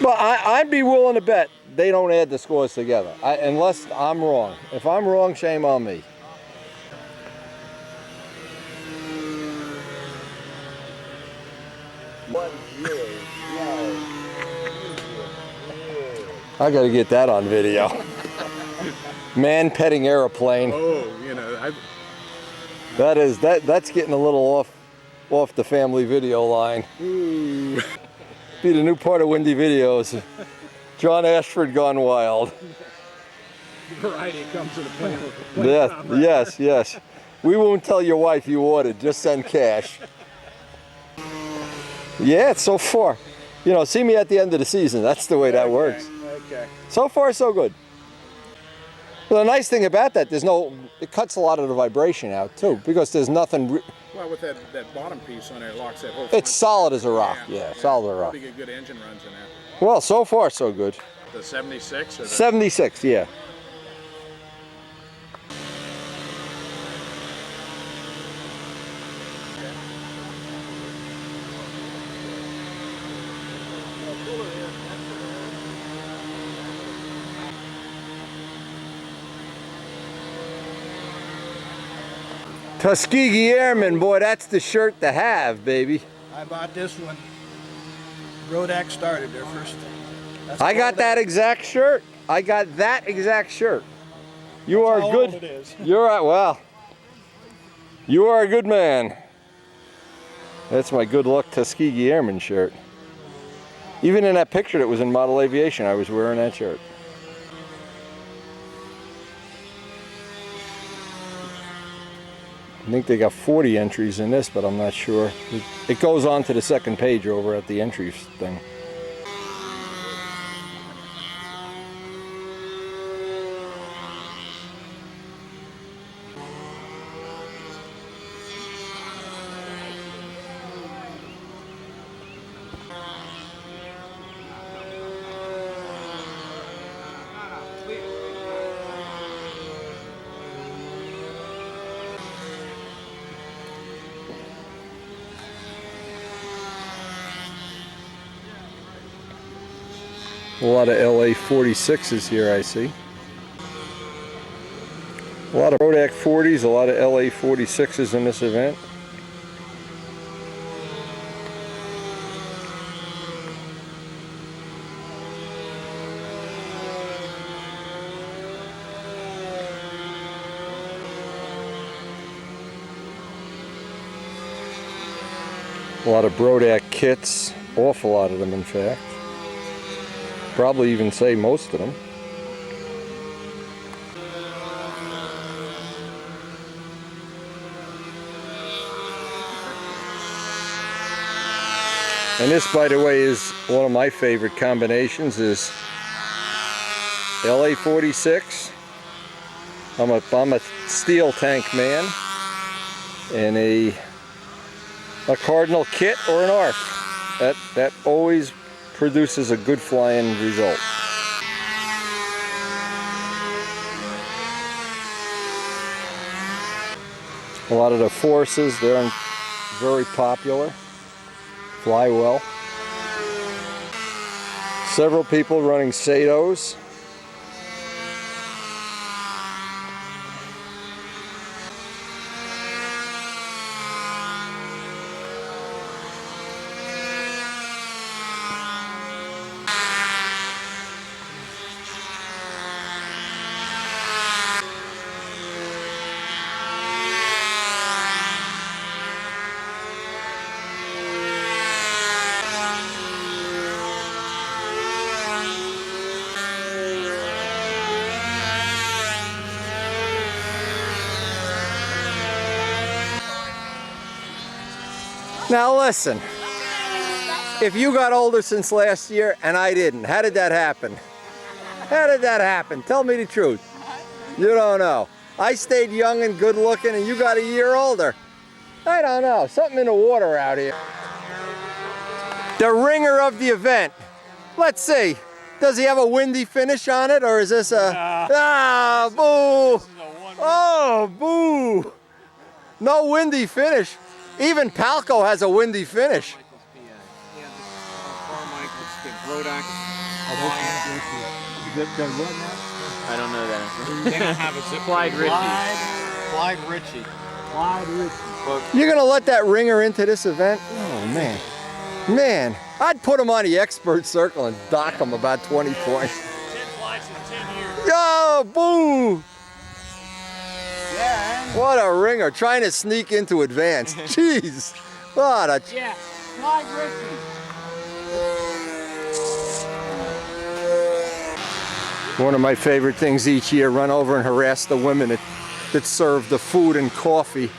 Well, I'd be willing to bet they don't add the scores together, unless I'm wrong. If I'm wrong, shame on me. I gotta get that on video. Man petting airplane.
Oh, you know,
That's getting a little off the family video line.
ooh.
Be the new part of Windy Videos. John Ashford gone wild.
Variety comes to the plan.
Yes. We won't tell your wife you ordered, just send cash. Yeah, it's so far. You know, see me at the end of the season. That's the way that works.
Okay.
So far, so good. Well, the nice thing about that, it cuts a lot of the vibration out too, because there's nothing.
Well, with that bottom piece on there, it locks that whole.
It's solid as a rock. Yeah, solid as a rock.
Probably get good engine runs in that.
Well, so far, so good.
The 76 or the
76, yeah. Tuskegee Airmen, boy, that's the shirt to have, baby.
I bought this one. Brodak started there first.
I got that exact shirt. I got that exact shirt. You are
how
good.
old it is.
You're right. Well, you are a good man. That's my good luck Tuskegee Airman shirt. Even in that picture that was in Model Aviation, I was wearing that shirt. I think they got 40 entries in this, but I'm not sure. It goes on to the second page over at the entries thing. A lot of LA 46s here, I see. A lot of Brodak 40s, a lot of LA 46s in this event. A lot of Brodak kits, awful lot of them in fact. Probably even say most of them. And this, by the way, is one of my favorite combinations is LA 46. I'm a steel tank man, and a Cardinal kit or an ARF. That always produces a good flying result. A lot of the forces, they're very popular. Fly well. Several people running Satos. Now listen, if you got older since last year and I didn't, how did that happen? How did that happen? Tell me the truth. You don't know. I stayed young and good looking and you got a year older. I don't know, something in the water out here. The ringer of the event. Let's see, does he have a windy finish on it or is this a, ah, boo. Oh, boo. No windy finish. Even Palco has a windy finish.
Brodak.
I don't know that.
They don't have a zip. Clyde Ritchie. Clyde Ritchie.
Clyde Ritchie.
You're gonna let that ringer into this event? Oh man. Man, I'd put him on the expert circle and dock him about 20 points.
10 flights in 10 years.
Yo, boo! What a ringer, trying to sneak into advance. Jeez. What a...
Yeah, Clyde Ritchie.
One of my favorite things each year, run over and harass the women that serve the food and coffee.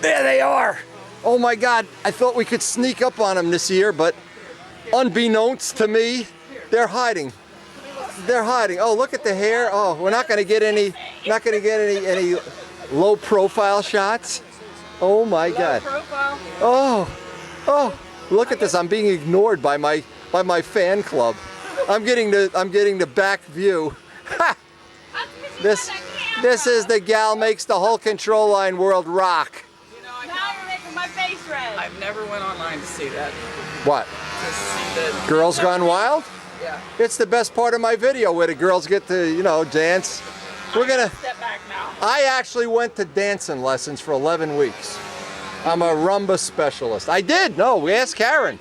There they are! Oh my God, I thought we could sneak up on them this year, but unbeknownst to me, they're hiding. They're hiding. Oh, look at the hair. Oh, we're not gonna get any low profile shots. Oh my God. Oh, look at this. I'm being ignored by my fan club. I'm getting the back view. Ha! This is the gal makes the whole control line world rock.
Now you're making my face red.
I've never went online to see that.
What?
To see the
Girls Gone Wild?
Yeah.
It's the best part of my video where the girls get to, you know, dance. We're gonna
step back now.
I actually went to dancing lessons for 11 weeks. I'm a rumba specialist. I did. No, we asked Karen.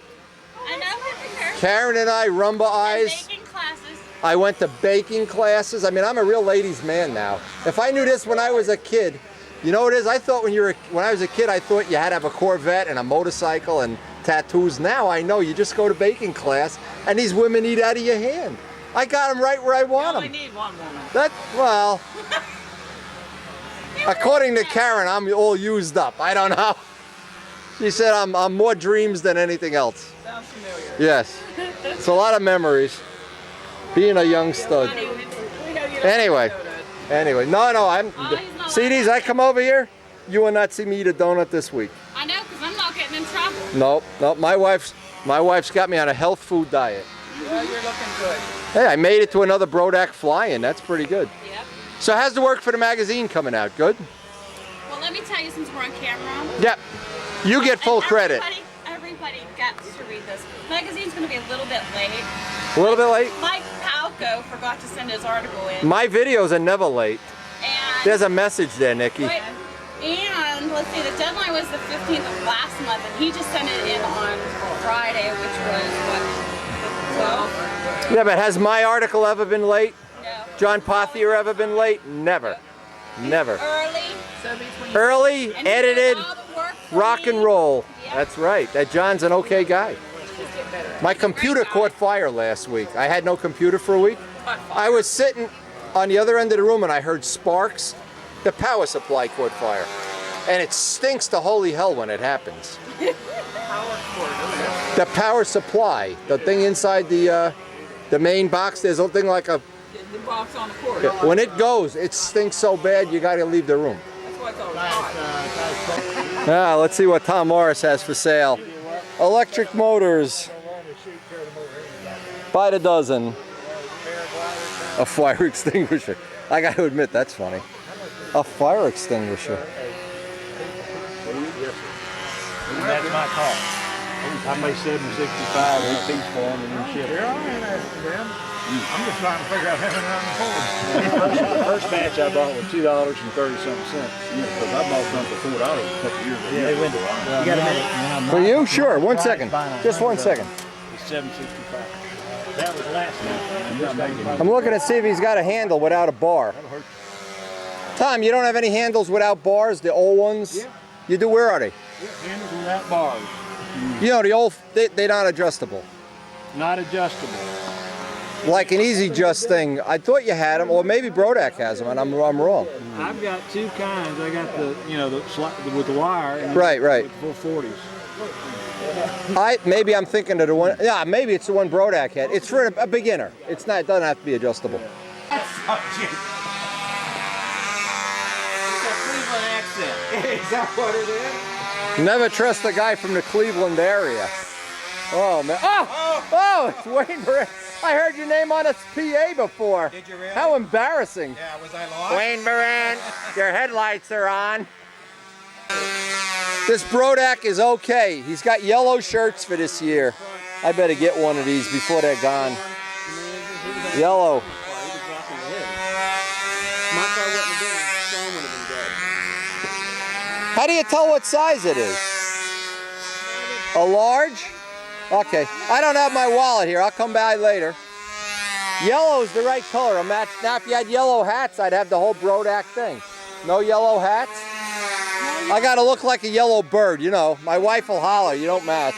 I know.
Karen and I, rumba eyes.
Baking classes.
I went to baking classes. I mean, I'm a real ladies' man now. If I knew this when I was a kid, you know what it is? I thought when I was a kid, I thought you had to have a Corvette and a motorcycle and tattoos. Now I know you just go to baking class and these women eat out of your hand. I got them right where I want them.
You only need one woman.
Well, according to Karen, I'm all used up. I don't know. She said I'm more dreams than anything else.
Sounds familiar.
Yes. It's a lot of memories. Being a young stud. Anyway, see these, I come over here, you will not see me eat a donut this week.
I know, because I'm not getting in trouble.
Nope, my wife's got me on a health food diet.
Well, you're looking good.
Hey, I made it to another Brodak fly-in, that's pretty good.
Yep.
So how's the work for the magazine coming out, good?
Well, let me tell you, since we're on camera.
Yep, you get full credit.
Everybody gets to read this. Magazine's going to be a little bit late.
A little bit late?
Mike Palco forgot to send his article in.
My videos are never late.
And
There's a message there, Nikki.
Right. And let's see, the deadline was the 15th of last month, and he just sent it in on Friday, which was what, the 12th?
Yeah, but has my article ever been late?
No.
John Pothier ever been late? Never. Never.
Early.
Early,
And he
edited,
did all the work for
rock
me.
and roll.
Yeah.
That's right. That John's an okay guy. My computer caught fire last week. I had no computer for a week. I was sitting on the other end of the room and I heard sparks. The power supply caught fire. And it stinks to holy hell when it happens. The power supply, the thing inside the main box, there's a thing like a...
The box on the cord.
When it goes, it stinks so bad you gotta leave the room.
That's why it's always hot.
Now, let's see what Tom Morris has for sale. Electric motors. By the dozen. A fire extinguisher. I gotta admit, that's funny. A fire extinguisher.
That's my car. I pay $765 a piece for them and then ship.
Here I ain't asking them. I'm just trying to figure out how many I'm
The first batch I bought was $2.30-something. Because I bought some for $4 a couple years ago. Yeah, they went. You got a minute?
For you? Sure, 1 second. Just 1 second.
It's $765. That was last night.
I'm looking to see if he's got a handle without a bar. Tom, you don't have any handles without bars, the old ones?
Yeah.
You do, where are they?
Handles without bars.
You know, the old, they're not adjustable.
Not adjustable.
Like an easy just thing. I thought you had them, or maybe Brodak has them, and I'm wrong.
I've got two kinds. I got the, you know, with the wire. And
Right.
With 440s.
Maybe I'm thinking of the one. Yeah, maybe it's the one Brodak had. It's for a beginner. It's not. It doesn't have to be adjustable.
Is that what it is?
Never trust a guy from the Cleveland area. Oh man! Oh! It's Wayne Moran. I heard your name on a PA before.
Did you really?
How embarrassing!
Yeah, was I lost?
Wayne Moran, your headlights are on. This Brodak is okay. He's got yellow shirts for this year. I better get one of these before they're gone. Yellow. How do you tell what size it is? A large? Okay. I don't have my wallet here. I'll come by later. Yellow's the right color. Now if you had yellow hats, I'd have the whole Brodak thing. No yellow hats? I gotta look like a yellow bird, you know. My wife will holler, you don't match.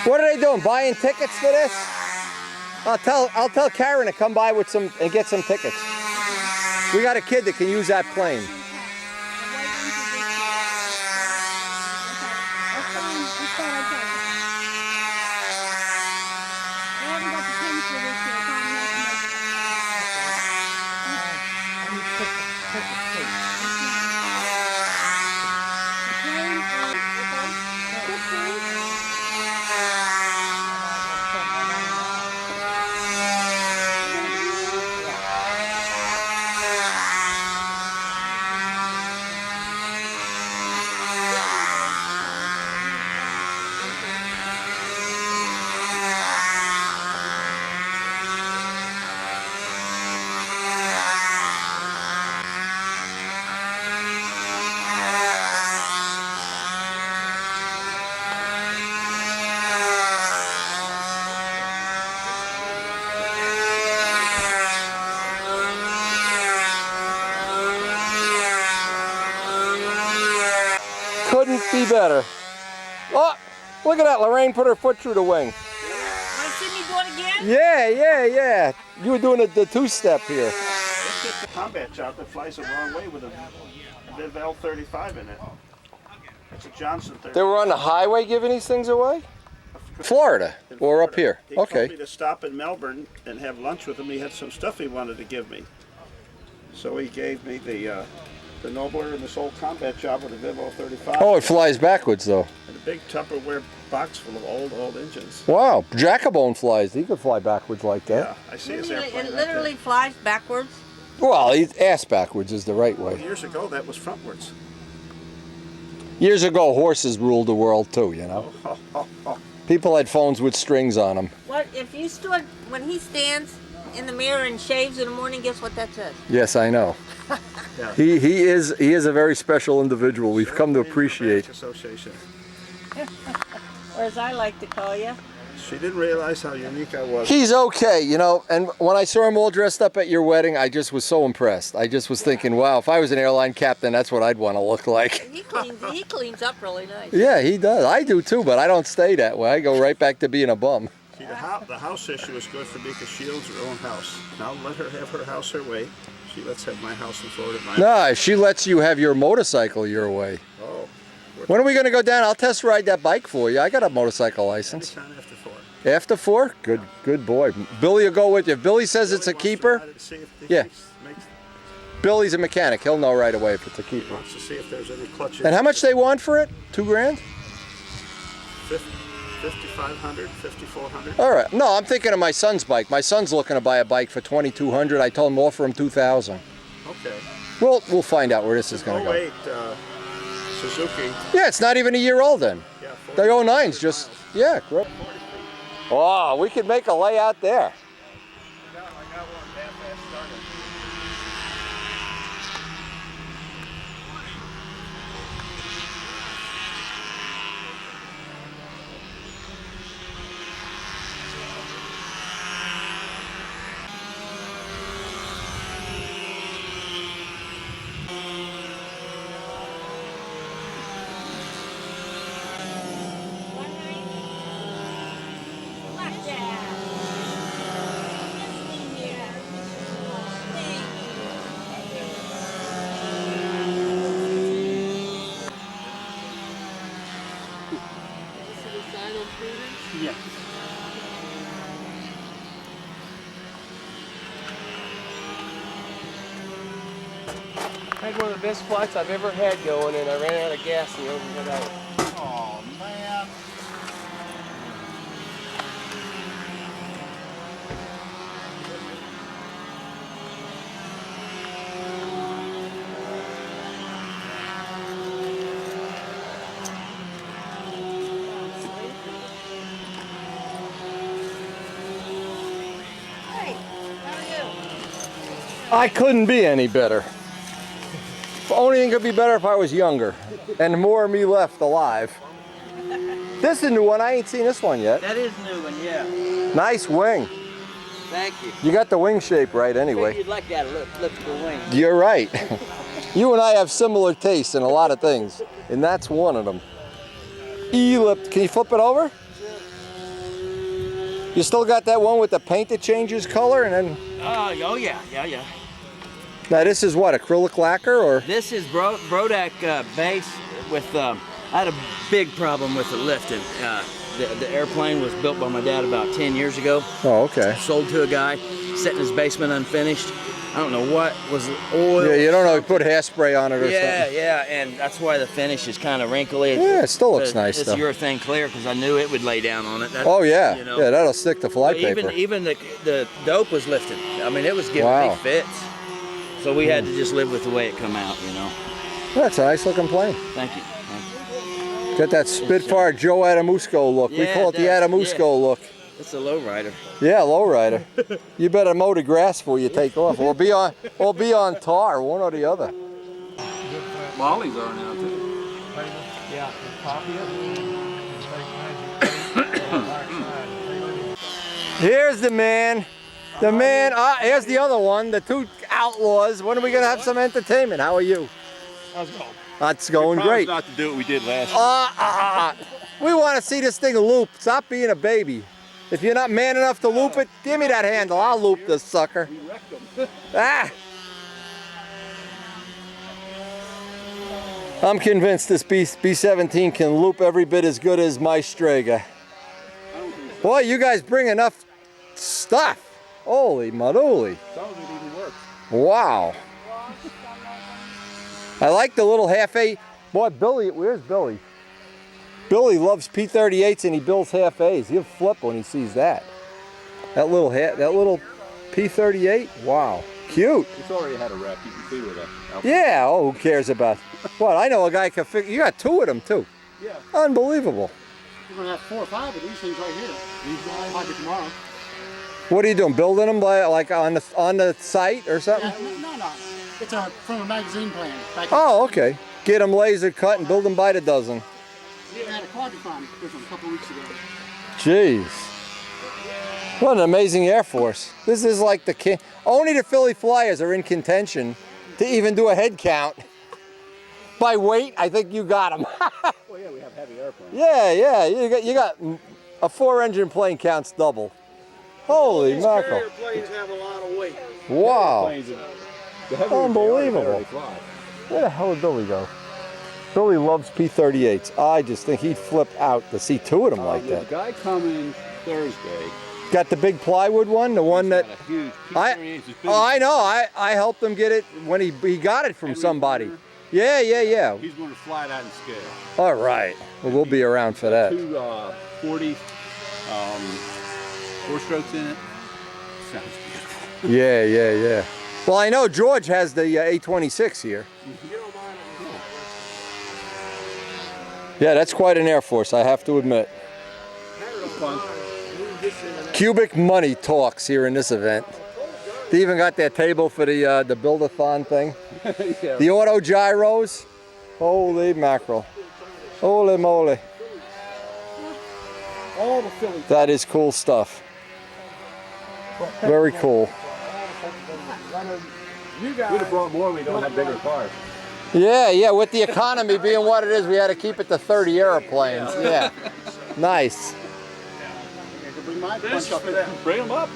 What are they doing? Buying tickets for this? I'll tell Karen to come by with some and get some tickets. We got a kid that can use that plane. Couldn't be better. Oh, look at that. Lorraine put her foot through the wing.
Want to see me do it again?
Yeah. You were doing the two-step here.
Let's get the combat chop that flies the wrong way with a Viv L35 in it. It's a Johnson 30.
They were on the highway giving these things away? Florida, or up here.
He told
Okay.
me to stop in Melbourne and have lunch with him. He had some stuff he wanted to give me. So he gave me the the Nobler in this old combat job with a Vivo 35.
Oh, it flies backwards though.
And a big Tupperware box full of old engines.
Wow, Jacobone flies. He could fly backwards like that.
Yeah, I see his airplane.
It literally flies backwards.
Well, ass backwards is the right
Well,
way.
years ago, that was frontwards.
Years ago, horses ruled the world too, you know. People had phones with strings on them.
What if you stood when he stands in the mirror and shaves in the morning? Guess what that says?
Yes, I know.
Yeah.
He is a very special individual. We've come to appreciate.
Association.
Or as I like to call you.
She didn't realize how unique I was.
He's okay, you know, and when I saw him all dressed up at your wedding, I just was so impressed. I just was thinking, wow, if I was an airline captain, that's what I'd want to look like.
He cleans up really nice.
Yeah, he does. I do too, but I don't stay that way. I go right back to being a bum.
See, the house issue is good for me because she owns her own house. Now let her have her house her way. She lets have my house in Florida.
No, she lets you have your motorcycle your way.
Oh.
When are we going to go down? I'll test ride that bike for you. I got a motorcycle license.
Anytime after 4.
After 4? Good boy. Billy will go with you. If Billy says it's a keeper, yeah. Billy's a mechanic. He'll know right away if it's a keeper.
Wants to see if there's any clutches.
And how much they want for it? $2 grand?
5,500, 5,400.
All right. No, I'm thinking of my son's bike. My son's looking to buy a bike for $2,200. I told him offer him $2,000.
Okay.
Well, we'll find out where this is going to go.
08 Suzuki.
Yeah, it's not even a year old then.
Yeah,
The 09's just, yeah, great. Oh, we could make a layout there.
Yeah.
I had one of the best flights I've ever had going, and I ran out of gas and overhead out.
Oh, man.
I couldn't be any better. The only thing could be better if I was younger and more of me left alive. This is a new one. I ain't seen this one yet.
That is a new one, yeah.
Nice wing.
Thank you.
You got the wing shape right anyway.
You'd like that elliptical wing.
You're right. You and I have similar tastes in a lot of things, and that's one of them. Can you flip it over? You still got that one with the paint that changes color and then...
Oh yeah.
Now this is what, acrylic lacquer or?
This is Brodak base with, I had a big problem with the lifting. The airplane was built by my dad about 10 years ago.
Oh, okay.
Sold to a guy, set in his basement unfinished. I don't know what was oil.
Yeah, you don't know, you put hairspray on it or something.
Yeah, and that's why the finish is kind of wrinkly.
Yeah, it still looks nice
it's
though.
It's urethane clear because I knew it would lay down on it.
Oh yeah,
you know.
yeah, that'll stick to flypaper.
Even the dope was lifted. I mean, it was giving
Wow.
me fits. So we had to just live with the way it come out, you know.
That's a nice looking plane.
Thank you.
Got that Spitfire Joe Adamusco look. We
Yeah,
call it the
it does,
Adamusco look.
It's a lowrider.
Yeah, lowrider. You better mow the grass before you take off, or be on tar, one or the other.
Molly's are now too.
Yeah, copy it.
Here's the man. The man, here's the other one, the two outlaws. When are we gonna have some entertainment? How are you?
How's it going?
That's going great.
Not to do what we did last year.
We want to see this thing loop. Stop being a baby. If you're not man enough to loop it, give me that handle. I'll loop this sucker. Ah! I'm convinced this B-17 can loop every bit as good as my Strega. Boy, you guys bring enough stuff. Holy moly.
Some of it even works.
Wow. I like the little half-A. Boy, Billy, where's Billy? Billy loves P38s and he builds half-A's. He'll flip when he sees that. That little P38? Wow. Cute.
It's already had a wrap. You can see where that.
Yeah, oh, who cares about what? I know a guy can figure. You got 2 of them too.
Yeah.
Unbelievable.
We're gonna have 4 or 5 of these things right here. These guys might be tomorrow.
What are you doing? Building them like on the site or something?
No. It's from a magazine plan.
Oh, okay. Get them laser cut and build them by the dozen.
We had a quadriphone with them a couple weeks ago.
Jeez. What an amazing Air Force. This is like only the Philly Flyers are in contention to even do a head count. By weight, I think you got them.
Well, yeah, we have heavy airplanes.
Yeah. You got a 4-engine plane counts double. Holy mackerel.
These planes have a lot of weight.
Wow.
Unbelievable.
Where the hell did Billy go? Billy loves P38s. I just think he'd flip out to see 2 of them like that.
The guy coming Thursday.
Got the big plywood one, the one that
huge
I know. I helped him get it when he got it from somebody. Yeah.
He's going to fly that in scale.
All right. Well, we'll be around for that.
2 40 4-strokes in it. Sounds beautiful.
Yeah. Well, I know George has the A26 here. Yeah, that's quite an Air Force, I have to admit.
Fun.
Cubic money talks here in this event. They even got that table for the build-a-thon thing.
Yeah.
The auto gyros. Holy mackerel. Holy moly.
All the Philly.
That is cool stuff. Very cool.
We'd have brought more. We don't have bigger cars.
Yeah, with the economy being what it is, we had to keep it to 30 airplanes. Yeah. Nice.
Bring them up.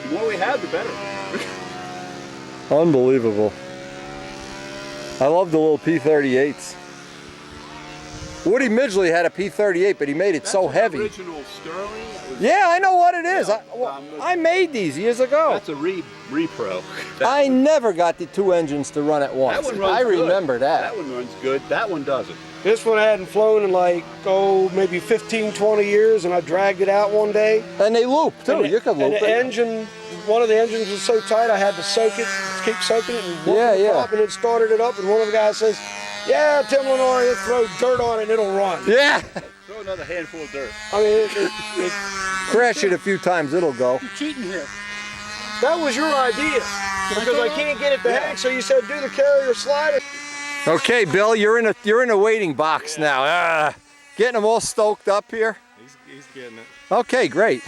The more we have, the better.
Unbelievable. I love the little P38s. Woody Midgley had a P38, but he made it so heavy.
Original Sterling.
Yeah, I know what it is. I made these years ago.
That's a repro.
I never got the 2 engines to run at once.
That one runs
I remember
good.
that.
That one runs good. That one doesn't.
This one hadn't flown in like, maybe 15, 20 years, and I dragged it out one day.
And they loop too. You can loop
and
it.
the engine, one of the engines was so tight I had to soak it, keep soaking it, and and it started it up. And one of the guys says, "Yeah, Tim Lenore, throw dirt on it and it'll run."
Yeah.
Throw another handful of dirt.
I mean,
Crash it a few times, it'll go.
You're cheating here.
That was your idea, because I can't get it to hang. So you said do the carrier slider.
Okay, Bill, you're in a waiting box now. Getting them all stoked up here.
He's getting it.
Okay, great.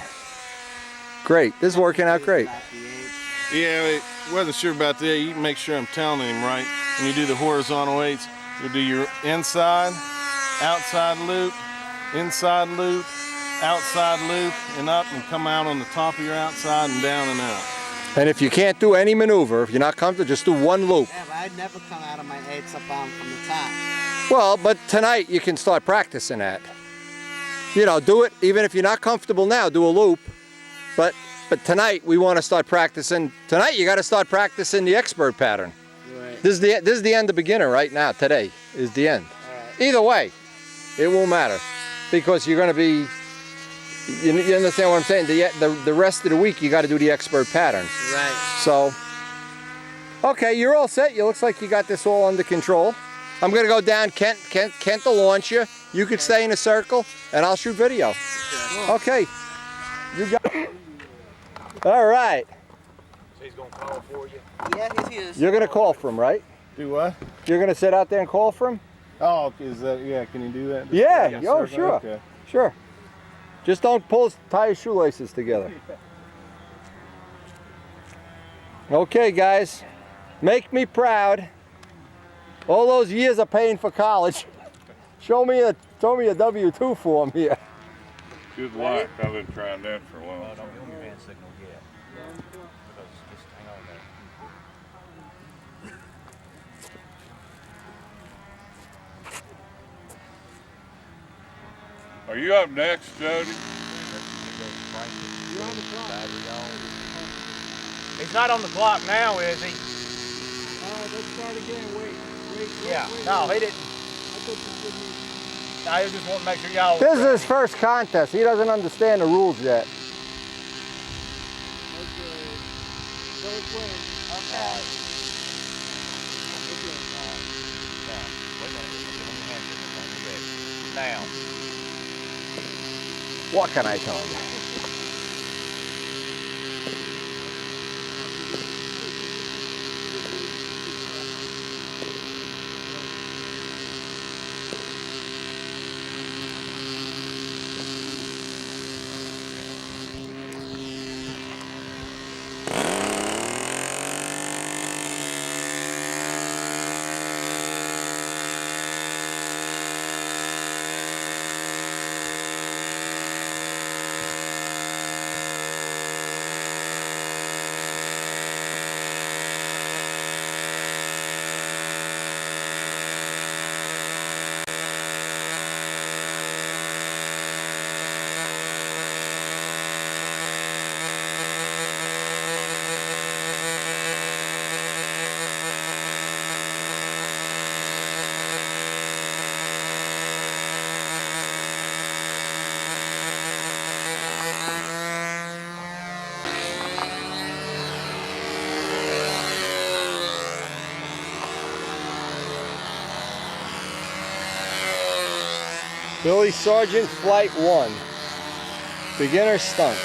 Great. This is working out great.
Yeah, I wasn't sure about that. You can make sure I'm telling him right. When you do the horizontal weights, you do your inside, outside loop, inside loop, outside loop, and up, and come out on the top of your outside and down and out.
And if you can't do any maneuver, if you're not comfortable, just do one loop.
Yeah, but I'd never come out of my 8s up on from the top.
Well, but tonight you can start practicing that. You know, do it, even if you're not comfortable now, do a loop. But tonight we want to start practicing. Tonight you got to start practicing the expert pattern.
Right.
This is the end of beginner right now. Today is the end.
Right.
Either way, it won't matter, because you're going to be. You understand what I'm saying? The rest of the week you got to do the expert pattern.
Right.
So, okay, you're all set. You looks like you got this all under control. I'm gonna go down. Kent will launch you. You could stay in a circle, and I'll shoot video. Okay. You got it. All right.
So he's gonna call for you?
Yeah, he is.
You're gonna call for him, right?
Do what?
You're gonna sit out there and call for him?
Oh, is that, yeah, can you do that?
Yeah. Oh, sure.
Okay.
Sure. Just don't tie your shoelaces together. Okay, guys. Make me proud. All those years of paying for college. Show me a W-2 form here.
Good luck. I've been trying that for a long time.
Don't give me your hand signal yet. Because just hang on there.
Are you up next, Jody?
You're on the clock.
He's not on the clock now, is he?
Let's start again. Wait.
Yeah. No, he didn't. I just want to make sure y'all.
This is his first contest. He doesn't understand the rules yet.
Now.
What can I tell you? Billy Sargent, Flight 1. Beginner stunt.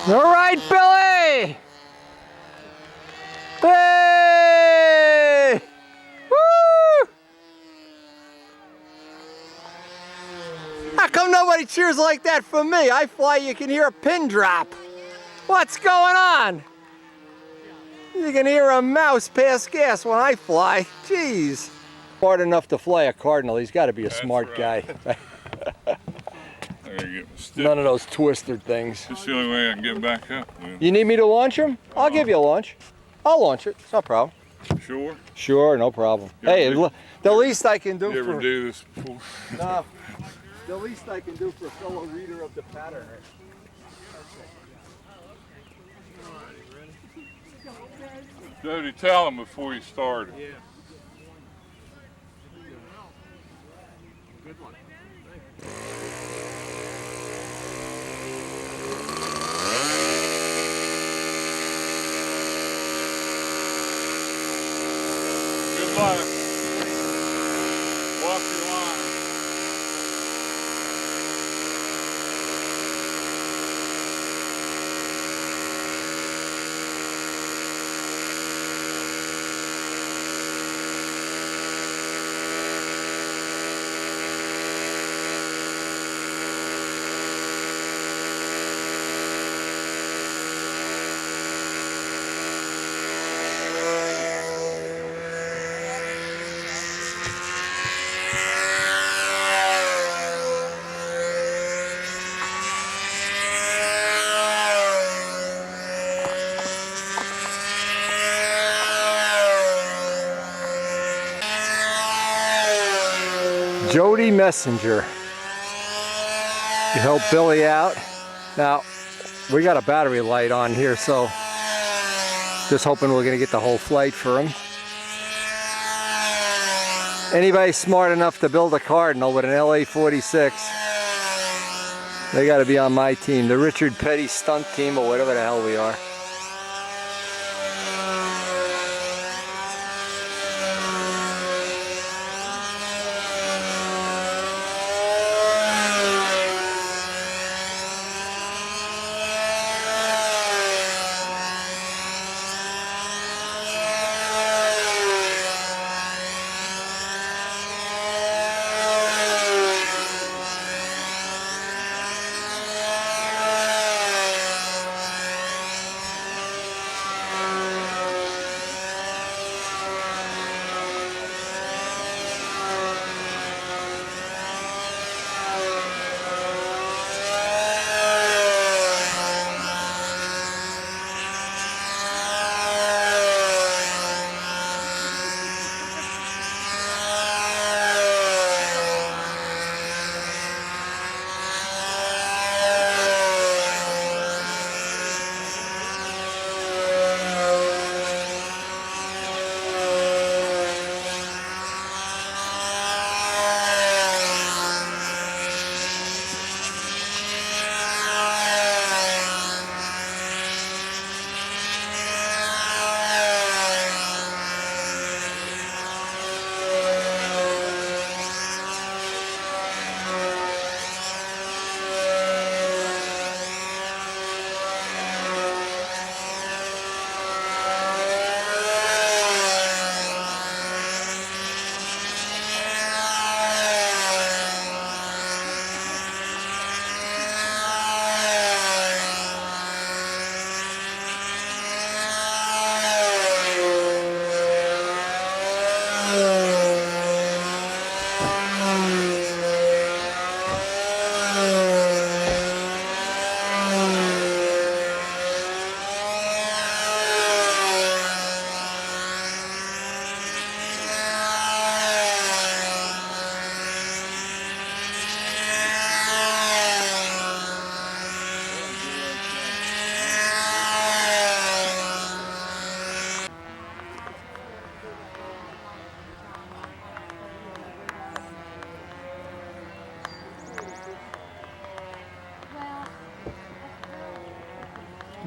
All right, Billy! Hey! Woo! How come nobody cheers like that for me? I fly, you can hear a pin drop. What's going on? You can hear a mouse pass gas when I fly. Jeez. Smart enough to fly a Cardinal. He's got to be a smart guy. None of those twisted things.
That's the only way I can get back up. Well.
You need me to launch him? I'll give you a launch. I'll launch it. It's no problem.
Sure?
Sure, no problem. Hey, the least I can do
you ever
for...
do this before?
No. The least I can do for a fellow reader of the pattern.
Jody, tell him before you started.
Yeah. Good one.
Good luck. Walk your line.
Jody Messenger. You help Billy out. Now, we got a battery light on here, so just hoping we're gonna get the whole flight for him. Anybody smart enough to build a Cardinal with an LA-46, they gotta be on my team, the Richard Petty stunt team or whatever the hell we are.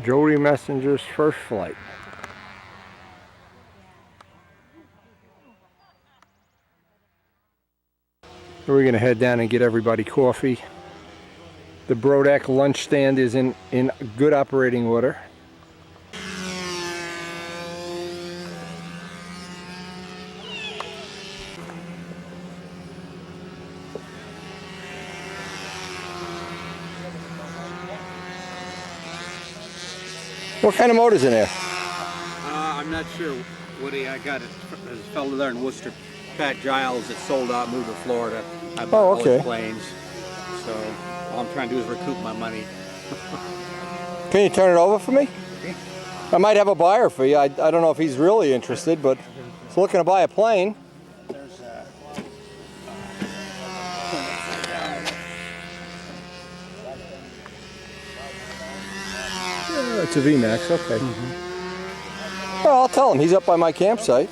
Jody Messenger's first flight. We're going to head down and get everybody coffee. The Brodak lunch stand is in good operating order. What kind of motor's in there?
I'm not sure, Woody. I got it. There's a fellow there in Worcester, Pat Giles, that sold out, moved to Florida. I bought all his planes. So all I'm trying to do is recoup my money.
Can you turn it over for me? I might have a buyer for you. I don't know if he's really interested, but he's looking to buy a plane. Yeah, it's a VMAX, okay. Well, I'll tell him. He's up by my campsite.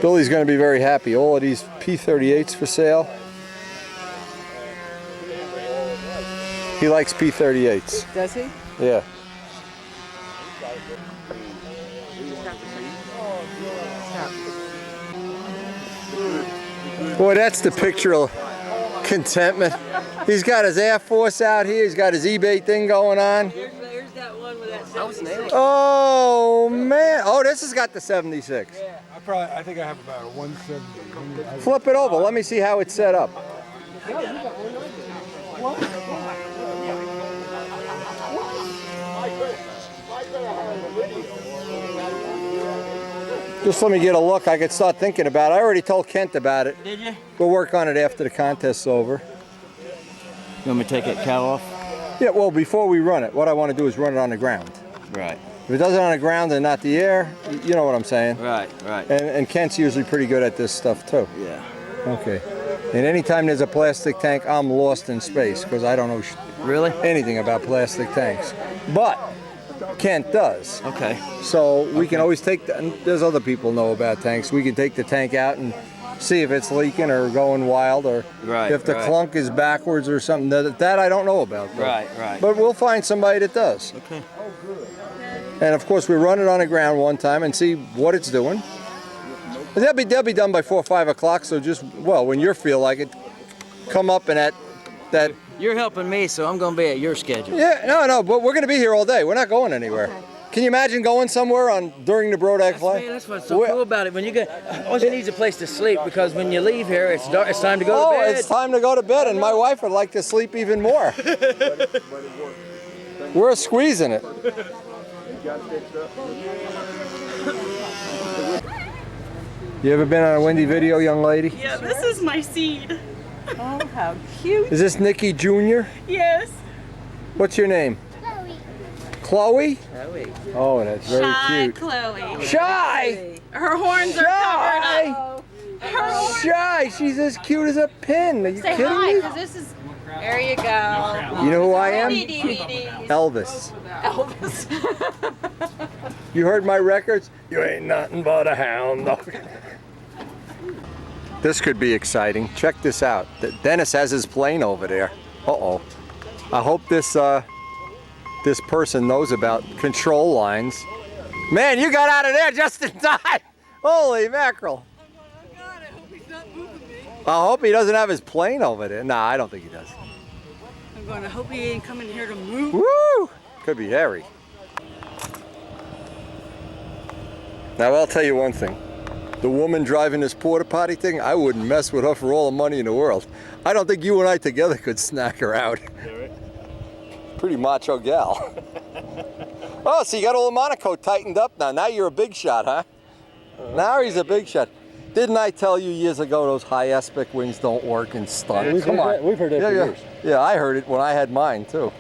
Billy's going to be very happy. All of these P38s for sale. He likes P38s.
Does he?
Yeah. Boy, that's the picture of contentment. He's got his Air Force out here. He's got his eBay thing going on.
Here's that one with that 76.
Oh, man. Oh, this has got the 76.
Yeah.
I think I have about a 170.
Flip it over. Let me see how it's set up. Just let me get a look. I could start thinking about it. I already told Kent about it.
Did you?
We'll work on it after the contest's over.
You want me to take that cow off?
Yeah, well, before we run it, what I want to do is run it on the ground.
Right.
If it does it on the ground and not the air, you know what I'm saying.
Right, right.
And Kent's usually pretty good at this stuff too.
Yeah.
Okay. And anytime there's a plastic tank, I'm lost in space because I don't know
really
anything about plastic tanks. But Kent does.
Okay.
So we can always take, and there's other people know about tanks. We can take the tank out and see if it's leaking or going wild, or if the clunk is backwards or something. That I don't know about.
Right, right.
But we'll find somebody that does.
Okay.
And of course, we run it on the ground one time and see what it's doing. They'll be done by 4 or 5 o'clock. So just, well, when you feel like it, come up and that.
You're helping me, so I'm going to be at your schedule.
Yeah, no, but we're going to be here all day. We're not going anywhere. Can you imagine going somewhere during the Brodak flight?
Man, that's what's so cool about it. When you get, all you need is a place to sleep, because when you leave here, it's dark. It's time to go to bed.
Oh, it's time to go to bed, and my wife would like to sleep even more. We're squeezing it. You ever been on a windy video, young lady?
Yeah, this is my seed.
Oh, how cute.
Is this Nikki Jr.?
Yes.
What's your name? Chloe. Chloe?
Chloe.
Oh, that's very
Shy
cute.
Chloe.
Shy!
Her horns are covered up. Her horns.
Shy! She's as cute as a pin. Are you
Say
kidding
hi,
me?
because this is. There you go.
You know who I am?
DVDs.
Elvis.
Elvis.
You heard my records? You ain't nothing but a hound dog. This could be exciting. Check this out. Dennis has his plane over there. Uh-oh. I hope this this person knows about control lines. Man, you got out of there just in time. Holy mackerel. I hope he doesn't have his plane over there. Nah, I don't think he does.
I'm going to hope he ain't coming here to move.
Woo! Could be hairy. Now, I'll tell you one thing. The woman driving this porta potty thing, I wouldn't mess with her for all the money in the world. I don't think you and I together could snack her out. Pretty macho gal. Oh, so you got old Monaco tightened up now. Now you're a big shot, huh? Now he's a big shot. Didn't I tell you years ago those high aspect wings don't work in stunts? Come on.
We've heard that for years.
Yeah, I heard it when I had mine too.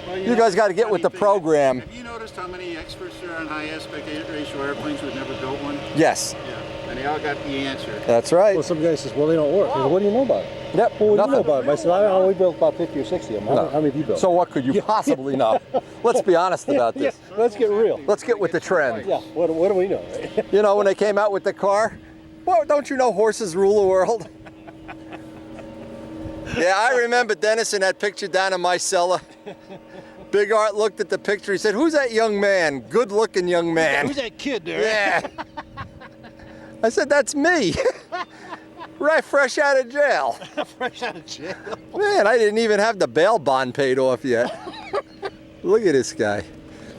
Well, you guys got to get with the program.
Have you noticed how many experts there are on high aspect ratio airplanes who've never built one?
Yes.
Yeah, and they all got the answer.
That's right.
Well, some guy says, well, they don't work. I go, what do you know about it?
Yep.
Well, what do
nothing.
you know about it? I said, I only built about 50 or 60 of them.
No.
How many have you built?
So what could you possibly know? Let's be honest about this.
Yeah, let's get real.
Let's get with the trend.
Yeah, what do we know?
You know, when they came out with the car, well, don't you know horses rule the world? Yeah, I remember Dennis in that picture down in my cellar. Big Art looked at the picture, he said, who's that young man? Good looking young man.
Who's that kid there?
Yeah. I said, that's me. Right, fresh out of jail.
Fresh out of jail.
Man, I didn't even have the bail bond paid off yet. Look at this guy.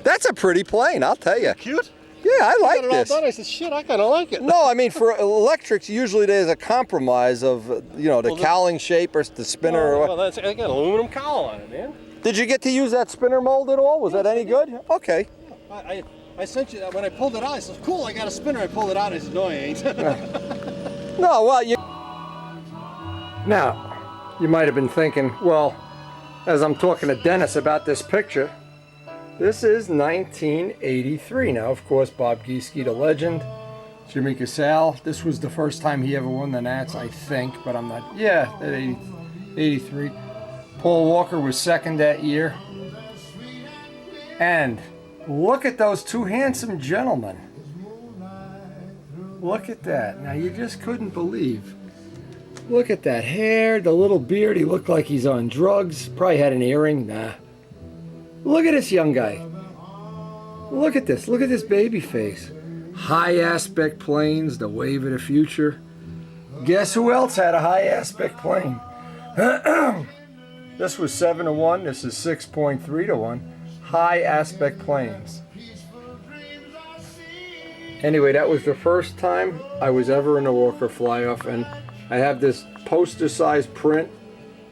That's a pretty plane, I'll tell you.
Cute?
Yeah, I like this.
I said, shit, I kind of like it.
No, I mean, for electrics, usually there's a compromise of, you know, the cowling shape or the spinner. or what.
Well, I got an aluminum cowl on it, man.
Did you get to use that spinner mold at all? Was that any good? Okay.
I sent you, when I pulled it out, I said, cool, I got a spinner. I pulled it out, I said, no, I ain't.
No, well, you... Now, you might have been thinking, well, as I'm talking to Dennis about this picture, this is 1983. Now, of course, Bob Gieske, the legend, Jimmy Casale. This was the first time he ever won the Nats, I think, but I'm not... Yeah, that 83. Paul Walker was second that year. And look at those two handsome gentlemen. Look at that. Now, you just couldn't believe. Look at that hair, the little beard. He looked like he's on drugs. Probably had an earring. Nah. Look at this young guy. Look at this. Look at this baby face. High aspect planes, the wave of the future. Guess who else had a high aspect plane? This was 7-1. This is 6.3-1. High aspect planes. Anyway, that was the first time I was ever in a Walker fly-off, and I have this poster-sized print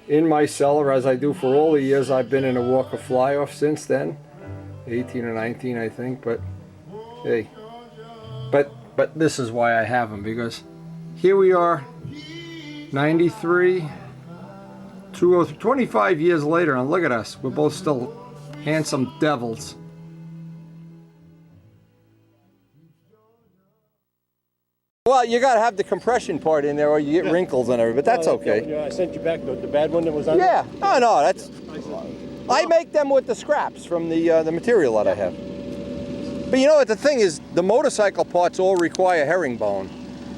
in my cellar, as I do for all the years I've been in a Walker fly-off since then. 18 or 19, I think, but hey. But this is why I have them, because here we are, 93, 25 years later, and look at us. We're both still handsome devils. Well, you got to have the compression part in there or you get wrinkles and everything, but that's okay.
Yeah, I sent you back the bad one that was on.
Yeah, no, that's... I make them with the scraps from the material that I have. But you know what the thing is, the motorcycle parts all require herringbone.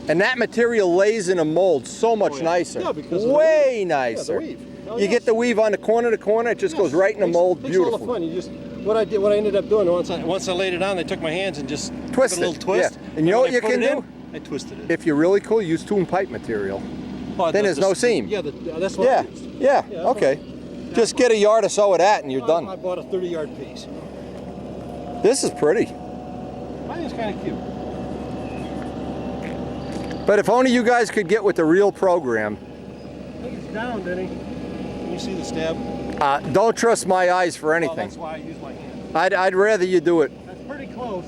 And that material lays in a mold so much nicer.
Yeah, because
way nicer.
Yeah, the weave.
You get the weave on the corner to corner, it just goes right in the mold, beautiful.
All the fun. You just what I ended up doing once I laid it on, they took my hands and just
twist
a little
it.
twist.
Yeah. And you know what you can do?
I twisted it.
If you're really cool, use tune pipe material.
Oh,
then there's no seam.
Yeah, that's what I used.
Yeah, okay. Just get a yard or so of that and you're done.
I bought a 30-yard piece.
This is pretty.
I think it's kind of cute.
But if only you guys could get with the real program.
I think it's down, Denny. Can you see the stab?
Don't trust my eyes for anything.
Oh, that's why I use my hand.
I'd rather you do it.
That's pretty close.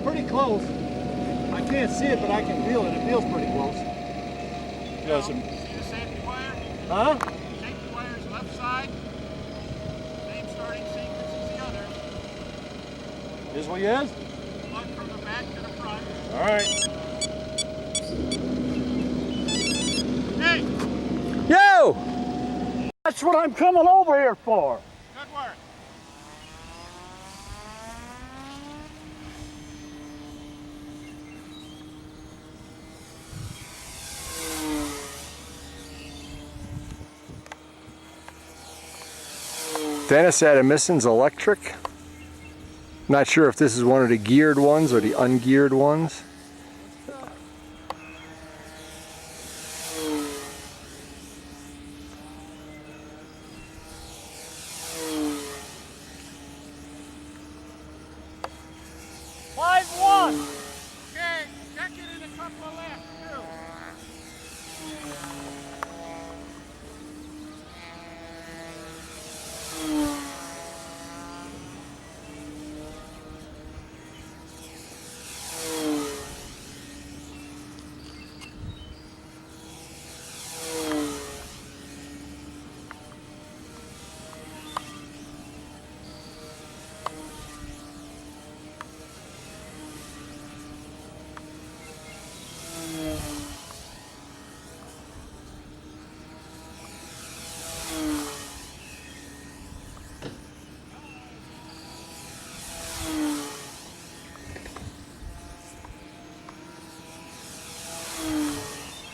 Pretty close. I can't see it, but I can feel it. It feels pretty close.
See the safety wire?
Huh?
Safety wire's left side. Same starting sequence as the other.
This what he is?
Plug from the back to the front.
All right.
Hey!
Yo!
That's what I'm coming over here for.
Good work.
Dennis Adamison's electric. Not sure if this is one of the geared ones or the ungeared ones.
Okay, check it in a couple of laps, too.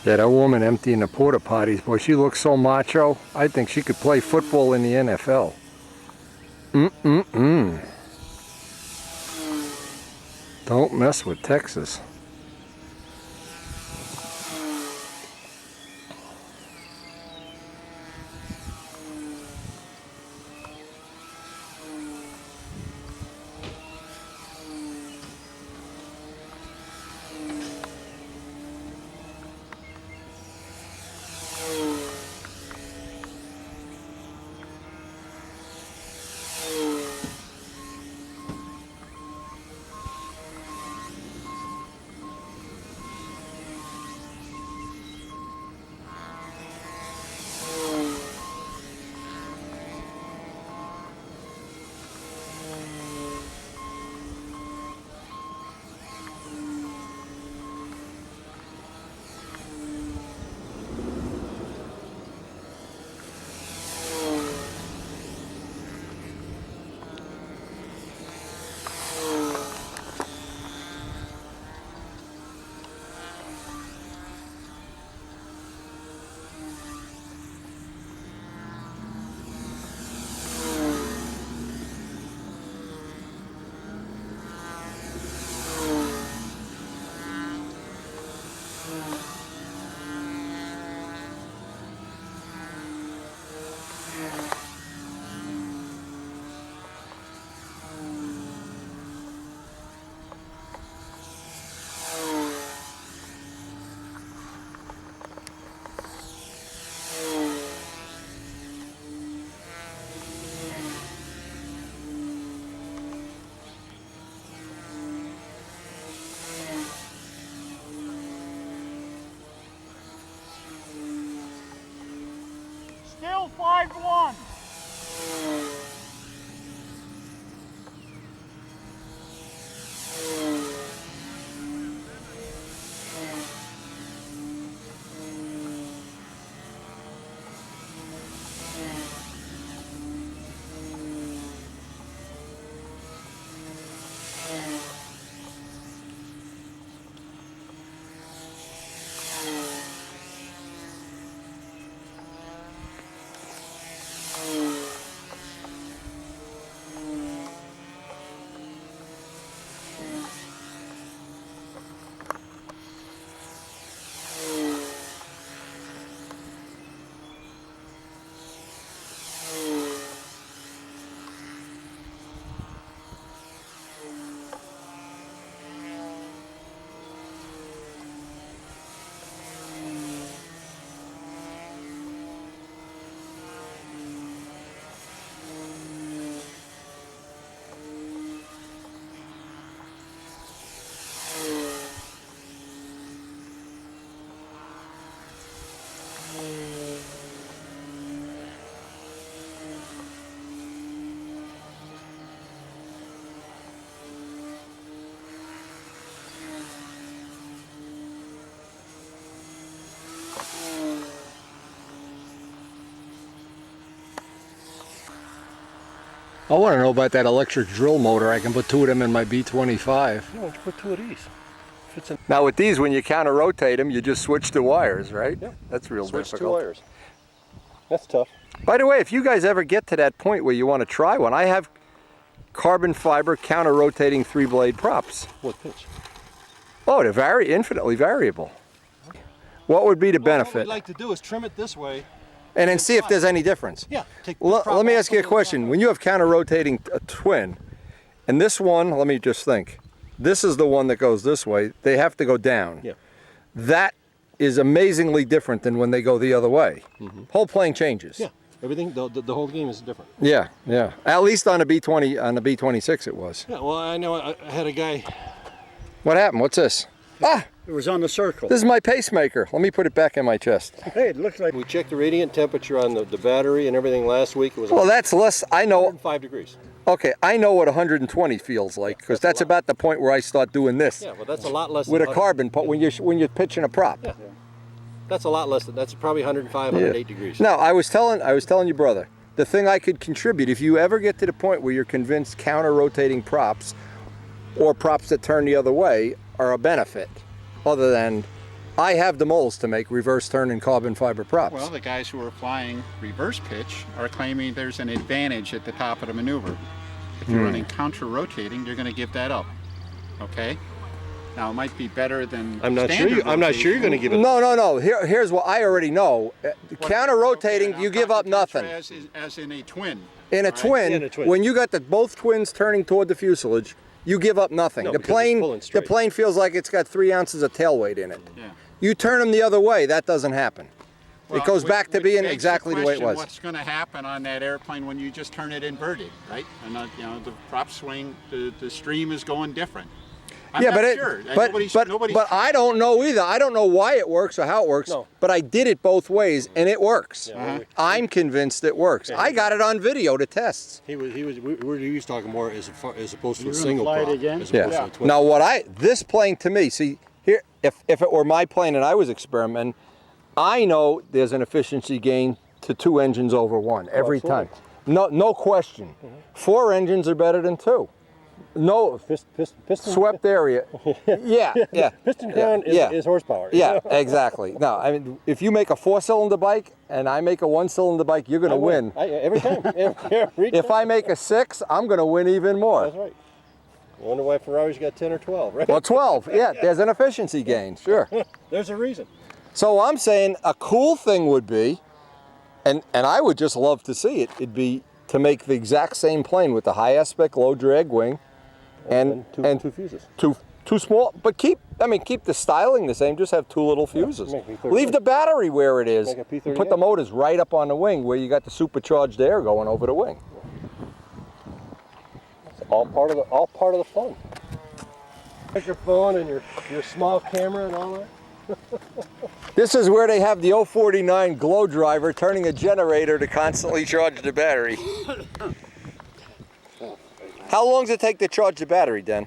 Yeah, that woman emptying the porta potties, boy, she looks so macho. I think she could play football in the NFL. Don't mess with Texas. I want to know about that electric drill motor. I can put 2 of them in my B25.
No, let's put 2 of these. Fits in.
Now with these, when you counter rotate them, you just switch the wires, right?
Yep.
That's real
Switch
difficult.
2 wires. That's tough.
By the way, if you guys ever get to that point where you want to try one, I have carbon fiber counter rotating 3-blade props.
What pitch?
Oh, they're infinitely variable. What would be the
What
benefit?
we'd like to do is trim it this way.
And then see if there's any difference.
Yeah. Take
Let me ask you a question. When you have counter rotating a twin, and this one, let me just think. This is the one that goes this way. They have to go down.
Yeah.
That is amazingly different than when they go the other way. Whole plane changes.
Yeah. Everything, the whole game is different.
Yeah, yeah. At least on a B20, on a B26 it was.
Yeah, well, I know I had a guy.
What happened? What's this? Ah!
It was on the circle.
This is my pacemaker. Let me put it back in my chest.
Hey, it looks like
We checked the radiant temperature on the battery and everything last week. It was
Well, that's less, I know.
105 degrees.
Okay, I know what 120 feels like, because that's about the point where I start doing this.
Yeah, well, that's a lot less
With a
than
carbon, when you're pitching a prop.
Yeah. That's a lot less than, that's probably 105, 108 degrees.
No, I was telling you, brother, the thing I could contribute, if you ever get to the point where you're convinced counter-rotating props or props that turn the other way are a benefit, other than I have the molds to make reverse turn and carbon fiber props.
Well, the guys who are applying reverse pitch are claiming there's an advantage at the top of the maneuver. If you're running counter-rotating, you're going to give that up. Okay? Now, it might be better than
I'm not
standard
sure you're going to give it.
No. Here's what I already know. Counter-rotating,
Okay,
you
I'm
give up
talking
nothing.
as in a twin.
In a
right?
twin,
In a twin.
when you got both twins turning toward the fuselage, you give up nothing.
No,
the
because it's pulling
plane, the
straight.
plane feels like it's got 3 ounces of tail weight in it.
Yeah.
You turn them the other way, that doesn't happen.
Well,
it goes
which-
back to
which
being
begs
exactly the way it
question,
was.
What's going to happen on that airplane when you just turn it inverted, right? And the prop swing, the stream is going different. I'm
Yeah,
not
but
sure.
but I don't know either. I don't know why it works or how it works.
No.
But I did it both ways, and it works.
Yeah,
I'm convinced it works. I got it on video to test.
he was talking more as opposed to
You're
a
gonna
single
fly it
prop.
again?
As opposed to
Yeah.
a twin.
Now this plane to me, see here, if it were my plane and I was experimenting, I know there's an efficiency gain to 2 engines over 1 every time. No question. 4 engines are better than 2. No
Piston.
swept area. Yeah.
Piston crown is horsepower.
Yeah, exactly. No, I mean, if you make a 4-cylinder bike and I make a 1-cylinder bike, you're going to win.
Every time. Every
If I make a 6, I'm going to win even more.
That's right. I wonder why Ferrari's got 10 or 12, right?
Well, 12. Yeah, there's an efficiency gain. Sure.
There's a reason.
So I'm saying a cool thing would be, and I would just love to see it, it'd be to make the exact same plane with the high aspect, low drag wing, and
two fuses.
Two small, but keep the styling the same, just have 2 little fuses.
make P38.
Leave the battery where it is.
Make a P38.
Put the motors right up on the wing where you got the supercharged air going over the wing.
It's all part of the fun. Microphone and your small camera and all that.
This is where they have the 049 glow driver turning a generator to constantly charge the battery. How long does it take to charge the battery, Dan?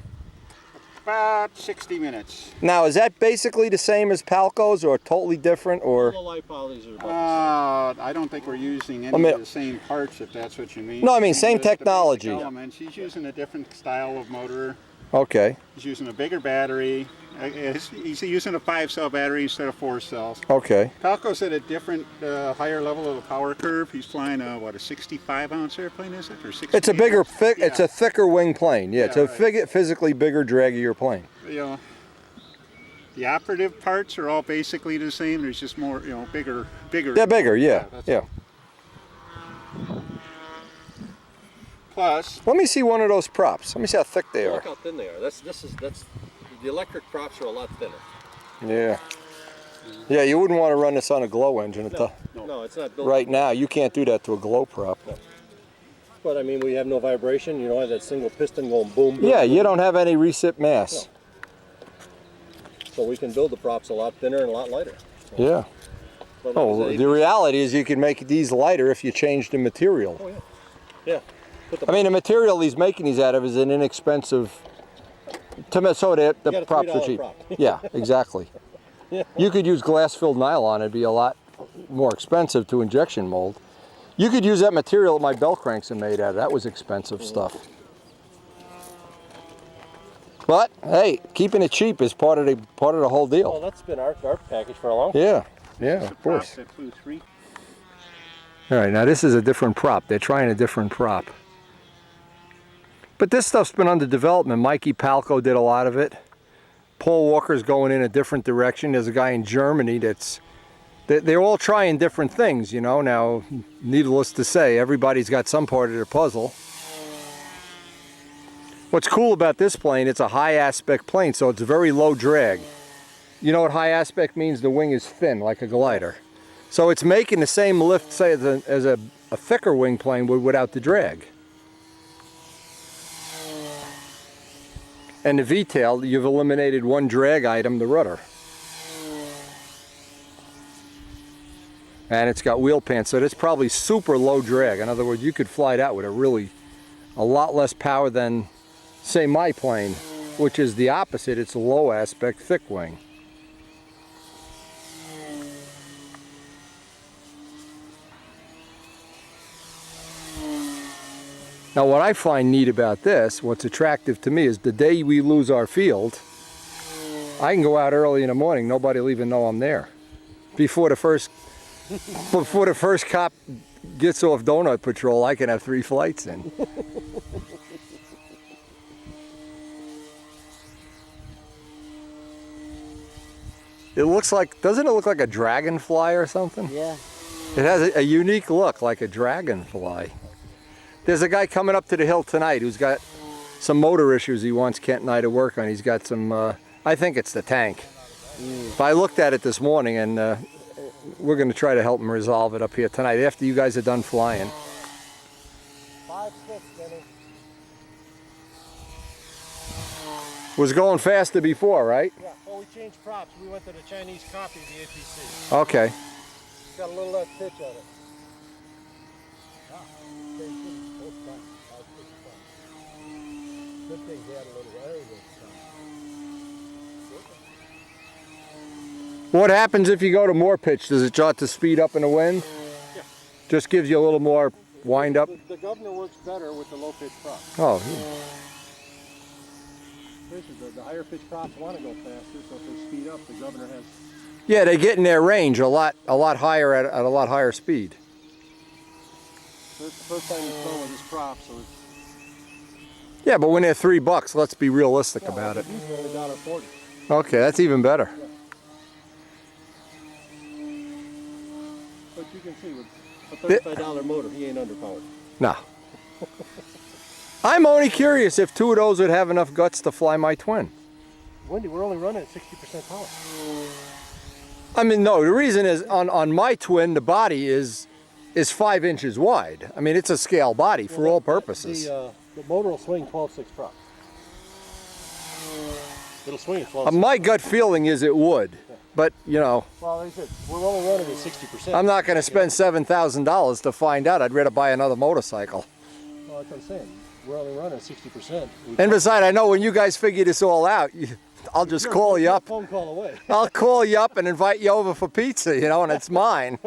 About 60 minutes.
Now, is that basically the same as Palco's or totally different, or?
The light polys are about
I don't think we're using any of the same parts, if that's what you mean.
No, I mean same
The basic
technology.
elements. He's using a different style of motor.
Okay.
He's using a bigger battery. He's using a 5-cell battery instead of 4 cells.
Okay.
Palco's at a different, higher level of the power curve. He's flying a 65-ounce airplane, is it, or 60?
It's a bigger, it's a thicker wing plane. Yeah, it's a
right.
physically bigger, draggier plane.
The operative parts are all basically the same. There's just more, bigger.
They're bigger, yeah.
Plus,
let me see one of those props. Let me see how thick they are.
Look how thin they are. That's the electric props are a lot thinner.
Yeah. Yeah, you wouldn't want to run this on a glow engine.
No, it's not built.
Right now, you can't do that to a glow prop.
No. But I mean, we have no vibration. You don't have that single piston going boom. boom
Yeah,
boom.
you don't have any recip mass.
No. So we can build the props a lot thinner and a lot lighter.
Yeah.
But
Oh, the reality is you can make these lighter if you change the material.
Oh yeah. Yeah.
I mean, the material he's making these out of is an inexpensive. So the props are
$3
cheap.
prop.
Yeah, exactly.
Yeah.
You could use glass-filled nylon. It'd be a lot more expensive to injection mold. You could use that material that my bell cranks are made out of. That was expensive stuff. But hey, keeping it cheap is part of the whole deal.
Well, that's been our package for a long time.
Yeah, yeah, of course.
That flew 3.
All right, now this is a different prop. They're trying a different prop. But this stuff's been under development. Mikey Palco did a lot of it. Paul Walker's going in a different direction. There's a guy in Germany they're all trying different things, you know. Now, needless to say, everybody's got some part of their puzzle. What's cool about this plane, it's a high aspect plane, so it's very low drag. You know what high aspect means? The wing is thin, like a glider. So it's making the same lift, say, as a thicker wing plane would without the drag. And the V-tail, you've eliminated one drag item, the rudder. And it's got wheel pants, so it's probably super low drag. In other words, you could fly that with a lot less power than, say, my plane, which is the opposite. It's a low aspect, thick wing. Now what I find neat about this, what's attractive to me, is the day we lose our field, I can go out early in the morning, nobody will even know I'm there. Before the first cop gets off donut patrol, I can have 3 flights in. It looks like, doesn't it look like a dragonfly or something?
Yeah.
It has a unique look, like a dragonfly. There's a guy coming up to the hill tonight who's got some motor issues he wants Kent and I to work on. He's got some, I think it's the tank. But I looked at it this morning, and we're going to try to help him resolve it up here tonight after you guys are done flying.
5-6, Denny.
Was going faster before, right?
Yeah, well, we changed props. We went to the Chinese copy of the APC.
Okay.
It's got a little less pitch on it. Good thing he had a little air this time.
What happens if you go to more pitch? Does it start to speed up in the wind?
Yeah.
Just gives you a little more wind up?
The governor works better with the low pitch prop.
Oh,
The higher pitch props want to go faster, so if they speed up, the governor has...
yeah, they get in their range a lot higher at a lot higher speed.
So it's the first time he's flown with this prop, so it's...
Yeah, but when they're $3, let's be realistic about it.
Usually $1.40.
Okay, that's even better.
Yeah. But you can see with a $35 motor, he ain't underpowered.
No. I'm only curious if 2 of those would have enough guts to fly my twin.
Wendy, we're only running at 60% power.
I mean, no, the reason is on my twin, the body is 5 inches wide. I mean, it's a scale body for all purposes.
The motor will swing 12.6 prop. It'll swing at 12.6.
My gut feeling is it would, but you know.
Well, like I said, we're only running at 60%.
I'm not going to spend $7,000 to find out. I'd rather buy another motorcycle.
Well, that's what I'm saying. We're only running at 60%.
And besides, I know when you guys figure this all out, I'll just call you up.
Phone call away.
I'll call you up and invite you over for pizza, you know, and it's mine.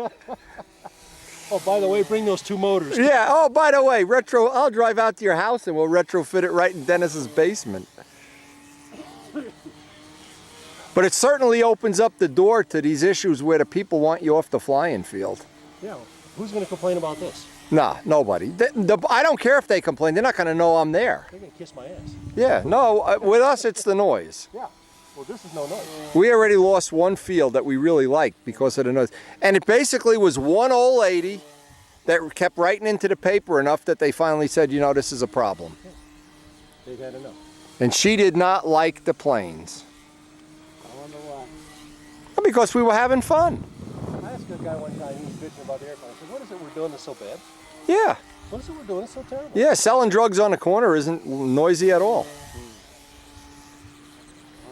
Oh, by the way, bring those 2 motors.
Yeah, oh, by the way, I'll drive out to your house and we'll retrofit it right in Dennis's basement. But it certainly opens up the door to these issues where the people want you off the flying field.
Yeah, who's going to complain about this?
Nah, nobody. I don't care if they complain. They're not going to know I'm there.
They're going to kiss my ass.
Yeah, no, with us it's the noise.
Yeah, well, this is no noise.
We already lost one field that we really liked because of the noise. And it basically was one old lady that kept writing into the paper enough that they finally said, you know, this is a problem.
Yeah. They've had enough.
And she did not like the planes.
I wonder why.
Well, because we were having fun.
I asked a guy one time, he was bitching about the airplane. I said, what is it we're doing that's so bad?
Yeah.
What is it we're doing that's so terrible?
Yeah, selling drugs on the corner isn't noisy at all.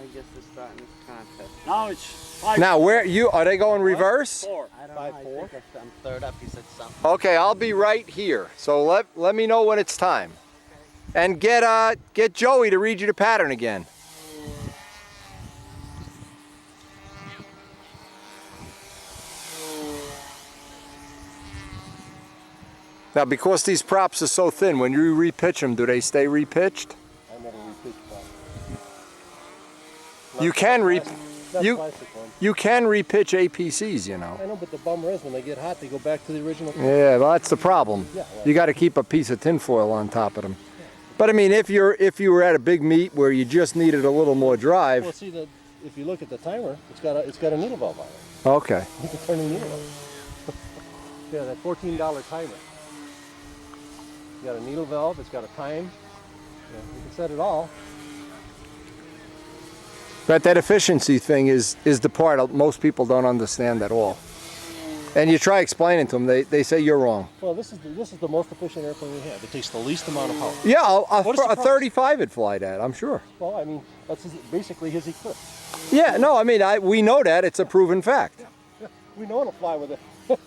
I guess they're starting this contest.
Now it's 5.
Now, are they going reverse?
4.
I don't know. I think I'm third up. He said something.
Okay, I'll be right here. So let me know when it's time. And get Joey to read you the pattern again. Now, because these props are so thin, when you repitch them, do they stay repitched?
I never repitch props.
You can
You
repitch APCs, you know.
I know, but the bummer is when they get hot, they go back to the original.
Yeah, well, that's the problem.
Yeah, well,
You got to keep a piece of tinfoil on top of them. But I mean, if you were at a big meet where you just needed a little more drive.
Well, see that if you look at the timer, it's got a needle valve on it.
Okay.
You can turn the needle on. Yeah, that $14 timer. It's got a needle valve. It's got a time. Yeah, you can set it all.
But that efficiency thing is the part most people don't understand at all. And you try explaining to them, they say you're wrong.
Well, this is the most efficient airplane we have. It takes the least amount of power.
Yeah, a 35 would fly that, I'm sure.
Well, I mean, that's basically his Eclipse.
Yeah, no, I mean, we know that. It's a proven fact.
Yeah, we know how to fly with it. What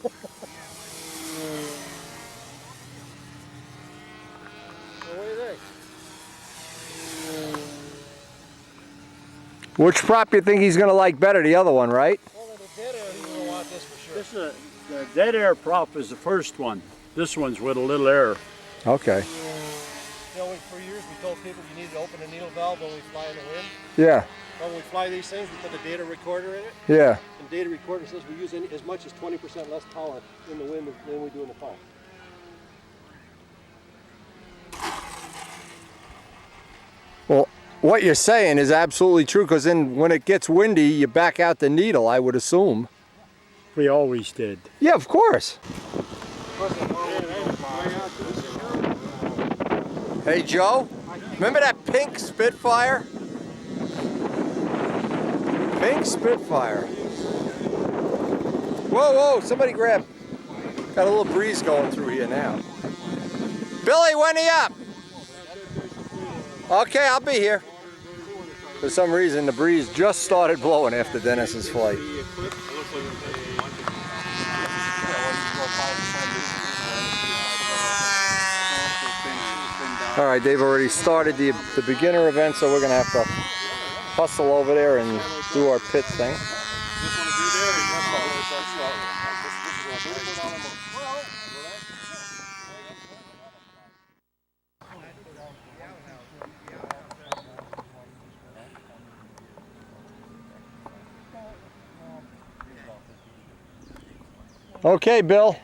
do you think?
Which prop you think he's going to like better, the other one, right?
Well, the dead air, he's going to want this for sure.
The dead air prop is the first one. This one's with a little air.
Okay.
You know, for years we told people you needed to open the needle valve when we fly in the wind.
Yeah.
When we fly these things, we put the data recorder in it.
Yeah.
And data recorder says we use as much as 20% less power in the wind than we do in the fire.
Well, what you're saying is absolutely true, because then when it gets windy, you back out the needle, I would assume.
We always did.
Yeah, of course. Hey, Joe, remember that pink Spitfire? Pink Spitfire. Whoa, whoa, somebody grab. Got a little breeze going through here now. Billy, when are you up? Okay, I'll be here. For some reason, the breeze just started blowing after Dennis's flight. All right, they've already started the beginner event, so we're gonna have to hustle over there and do our pit thing. Okay, Bill.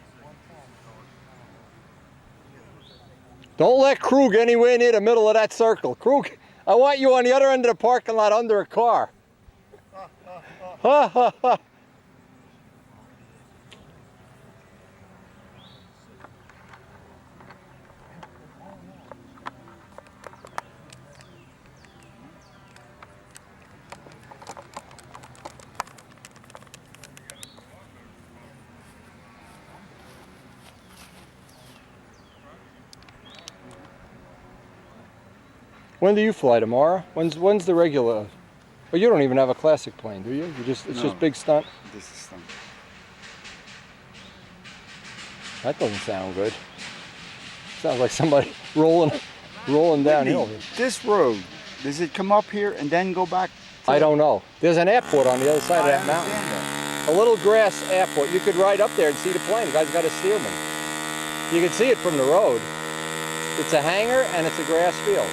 Don't let Krug anywhere near the middle of that circle. Krug, I want you on the other end of the parking lot under a car. Ha ha ha. When do you fly, tomorrow? When's the regular? Well, you don't even have a classic plane, do you? It's just big stunt.
This is stunt.
That doesn't sound good. Sounds like somebody rolling downhill.
This road, does it come up here and then go back?
I don't know. There's an airport on the other side of that mountain. A little grass airport. You could ride up there and see the plane. The guy's got a steerman. You can see it from the road. It's a hangar and it's a grass field.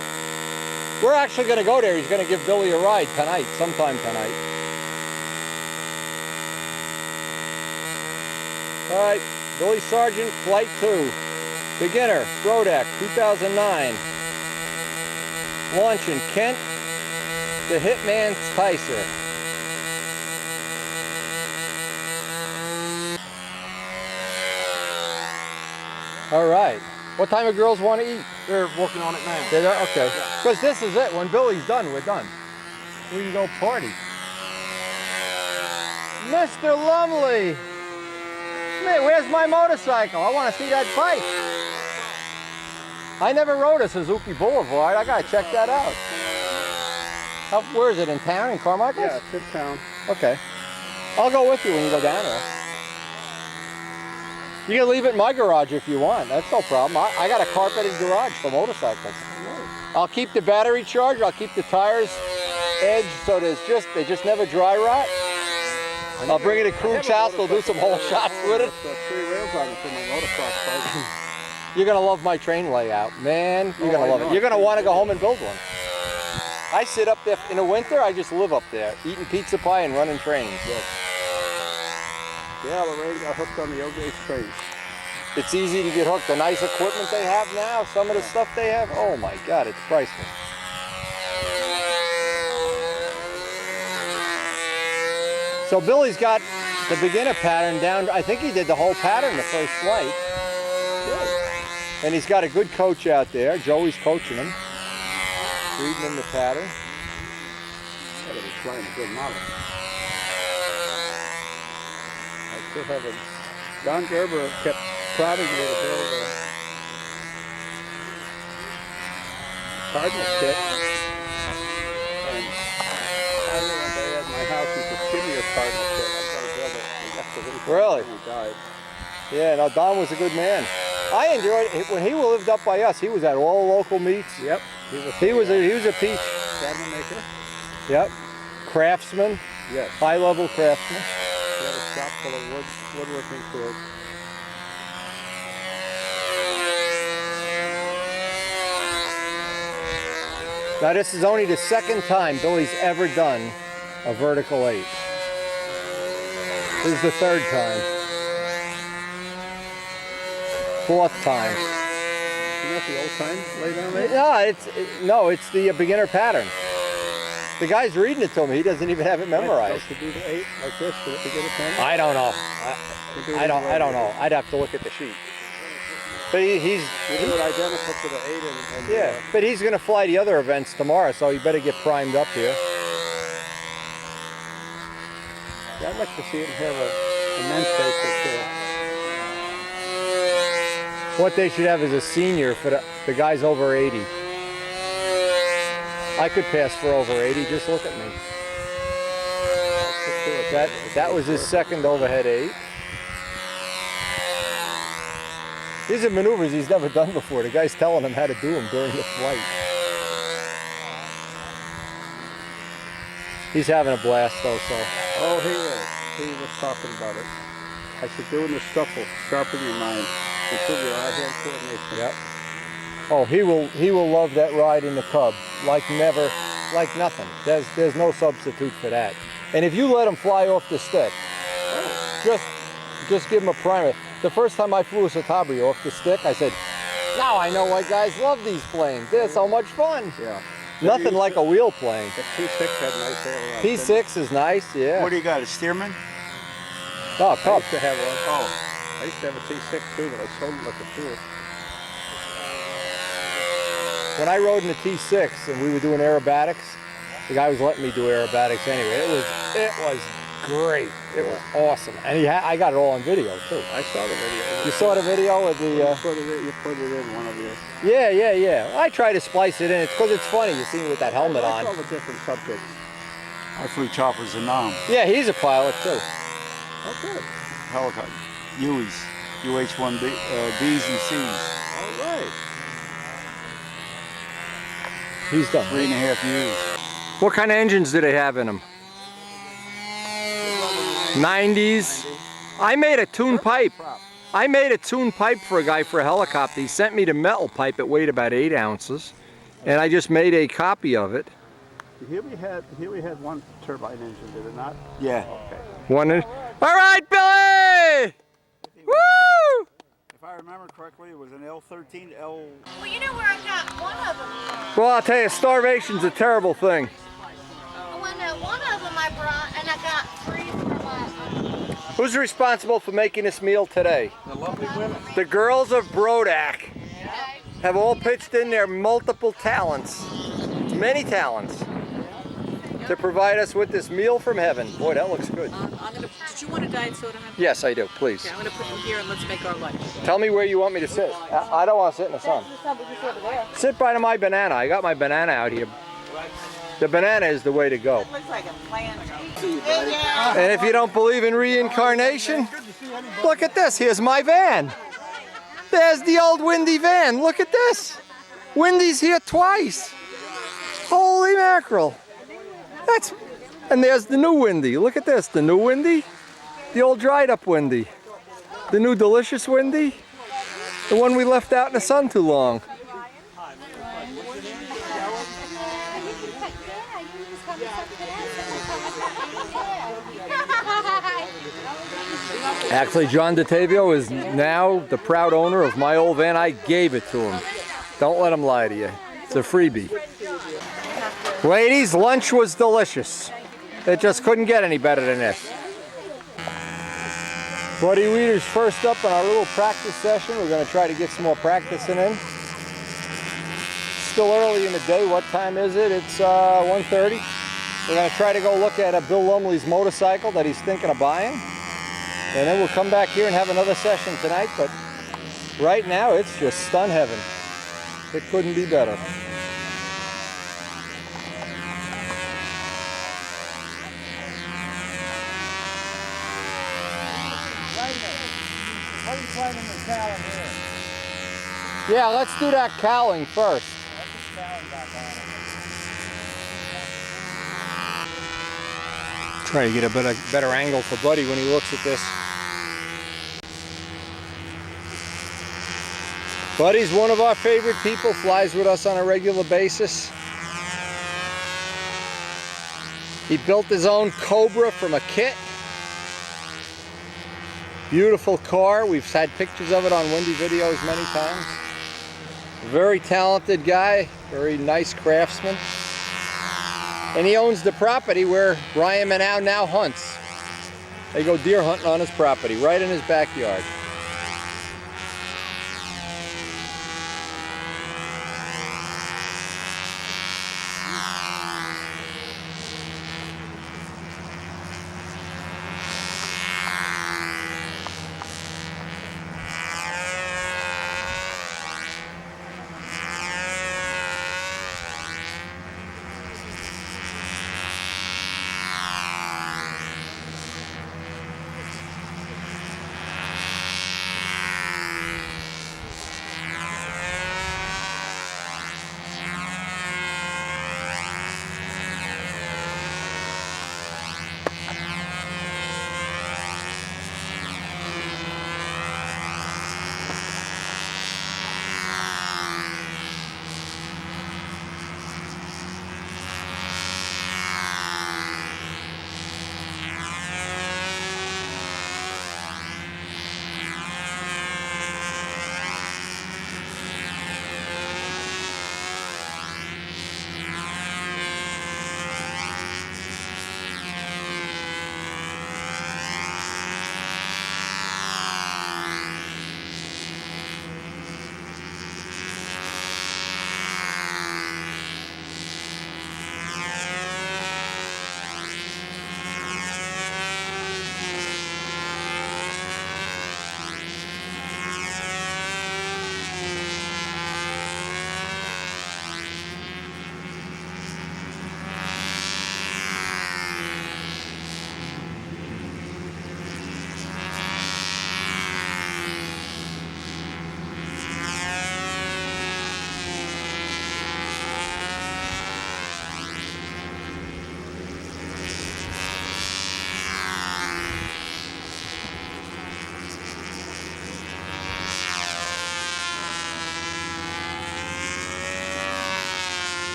We're actually going to go there. He's going to give Billy a ride tonight, sometime tonight. All right, Billy Sargent, Flight 2. Beginner, Brodak, 2009. Launch in Kent, the Hitman Ticer. All right. What time do girls want to eat?
They're working on it now.
Okay. Because this is it. When Billy's done, we're done. We can go party. Mr. Lumley! Man, where's my motorcycle? I want to see that bike. I never rode a Suzuki Boulevard. I got to check that out. Where is it? In town? In Carmichael?
Yeah, it's in town.
Okay. I'll go with you when you go down there. You can leave it in my garage if you want. That's no problem. I got a carpeted garage for motorcycles. I'll keep the battery charged. I'll keep the tires edged so they just never dry rot. I'll bring it to Krug's house. We'll do some whole shots with it.
3 rails on it for my motocross bike.
You're gonna love my train layout, man. You're gonna love it. You're gonna want to go home and build one. I sit up there in the winter. I just live up there, eating pizza pie and running trains.
Yes. Yeah, Lorraine got hooked on the OJ train.
It's easy to get hooked. The nice equipment they have now, some of the stuff they have, oh my God, it's priceless. So Billy's got the beginner pattern down. I think he did the whole pattern the first flight. And he's got a good coach out there. Joey's coaching him, reading him the pattern.
Gotta be flying a good model. I still have a... Don Gerber kept prodding me to build a Cardinal kit. And finally one day at my house he said, give me your Cardinal kit. I'm going to build it. We got to leave.
Really?
He died.
Yeah, no, Don was a good man. I enjoyed it. When he lived up by us, he was at all local meets.
Yep.
He was a peach.
Cabinet maker.
Yep. Craftsman.
Yes.
High-level craftsman.
He had a shop full of woodworking tools.
Now this is only the second time Billy's ever done a vertical 8. This is the third time. Fourth time.
Isn't that the old time lay down 8?
No, it's the beginner pattern. The guy's reading it to me. He doesn't even have it memorized.
To do the 8 like this for the beginner pattern?
I don't know. I don't know. I'd have to look at the sheet. But he's
you do it identical to the 8 and
yeah. But he's going to fly the other events tomorrow, so you better get primed up here.
Yeah, I'd like to see him have a men's basic too.
What they should have is a senior for the guys over 80. I could pass for over 80. Just look at me. That was his second overhead 8. These are maneuvers he's never done before. The guy's telling him how to do them during the flight. He's having a blast though, so.
Oh, he is. He was talking about it. I said, doing the stuff will sharpen your mind. Improve your eye-hand coordination.
Yep. Oh, he will love that ride in the Cub like nothing. There's no substitute for that. And if you let him fly off the stick, just give him a primer. The first time I flew a Citabria off the stick, I said, now I know why guys love these planes. They're so much fun.
Yeah.
Nothing like a wheel plane.
The P6 had nice ailerons.
P6 is nice, yeah.
What do you got, a Stearman?
Oh,
I
Cub.
used to have one. Oh. I used to have a T6 too, but I sold it like a fool.
When I rode in the T6 and we were doing aerobatics, the guy was letting me do aerobatics anyway. It was great. It was awesome. And I got it all on video too.
I saw the video.
You saw the video with the...
You put it in one of your...
Yeah. I try to splice it in. It's because it's funny. You see me with that helmet on.
I all the different subjects.
I flew choppers in Nam.
Yeah, he's a pilot too.
Oh, good.
Helicopter. Hueys. UH-1Bs and Cs.
All right.
He's done.
3.5 years.
What kind of engines do they have in them? 90s. I made a tune pipe. I made a tune pipe for a guy for a helicopter. He sent me the metal pipe. It weighed about 8 ounces. And I just made a copy of it.
Here we had one turbine engine, did it not?
Yeah.
Okay.
All right, Billy! Woo!
If I remember correctly, it was an L13,
Well, you know where I got one of them?
Well, I'll tell you, starvation's a terrible thing.
Well, no, one of them I brought, and I got 3 for my...
Who's responsible for making this meal today?
The lovely women.
The girls of Brodak have all pitched in their multiple talents, many talents, to provide us with this meal from heaven. Boy, that looks good.
Did you want a diet soda?
Yes, I do, please.
Okay, I'm going to put them here and let's make our lunch.
Tell me where you want me to sit. I don't want to sit in the sun. Sit by my banana. I got my banana out here. The banana is the way to go.
Looks like a plant.
And if you don't believe in reincarnation, look at this. Here's my van. There's the old Windy van. Look at this. Windy's here twice. Holy mackerel. And there's the new Windy. Look at this. The new Windy. The old dried up Windy. The new delicious Windy. The one we left out in the sun too long. Actually, John DeTavio is now the proud owner of my old van. I gave it to him. Don't let him lie to you. It's a freebie. Ladies, lunch was delicious. It just couldn't get any better than this. Buddy Weeder's first up in our little practice session. We're going to try to get some more practicing in. Still early in the day. What time is it? It's 1:30. We're going to try to go look at Bill Lumley's motorcycle that he's thinking of buying. And then we'll come back here and have another session tonight. But right now, it's just stun heaven. It couldn't be better.
How are you finding the cowling here?
Yeah, let's do that cowling first. Try to get a better angle for Buddy when he looks at this. Buddy's one of our favorite people, flies with us on a regular basis. He built his own Cobra from a kit. Beautiful car. We've had pictures of it on Windy Videos many times. Very talented guy, very nice craftsman. And he owns the property where Brian Manow now hunts. They go deer hunting on his property, right in his backyard.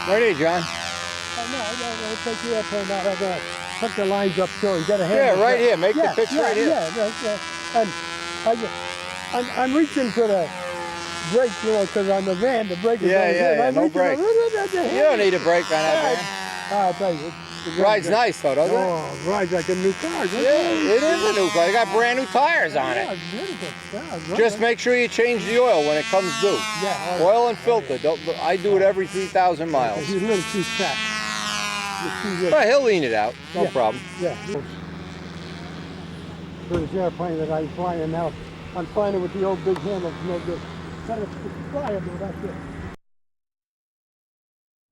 Right here, John.
Oh, no, I'll take you up on that. I'm going to put the lines up so you get a hand.
Yeah, right here. Make the pitch right here.
And I'm reaching for the brake, you know, because on the van, the brake is
Yeah, no brake. You don't need a brake on that van.
I'll tell you.
Rides nice though, doesn't it?
Oh, rides like a new car, doesn't
Yeah,
it?
it is a new car. You got brand new tires on
Yeah,
it.
it's beautiful. Yeah, it's
Just
right.
make sure you change the oil when it comes due.
Yeah,
Oil and filter. I do it every 3,000 miles.
He's a little too fat. He's too rich.
But he'll lean it out. No
Yeah.
problem.
Yeah. For this airplane that I'm flying now, I'm flying it with the old big handles, no good. Trying to fly it, but that's it.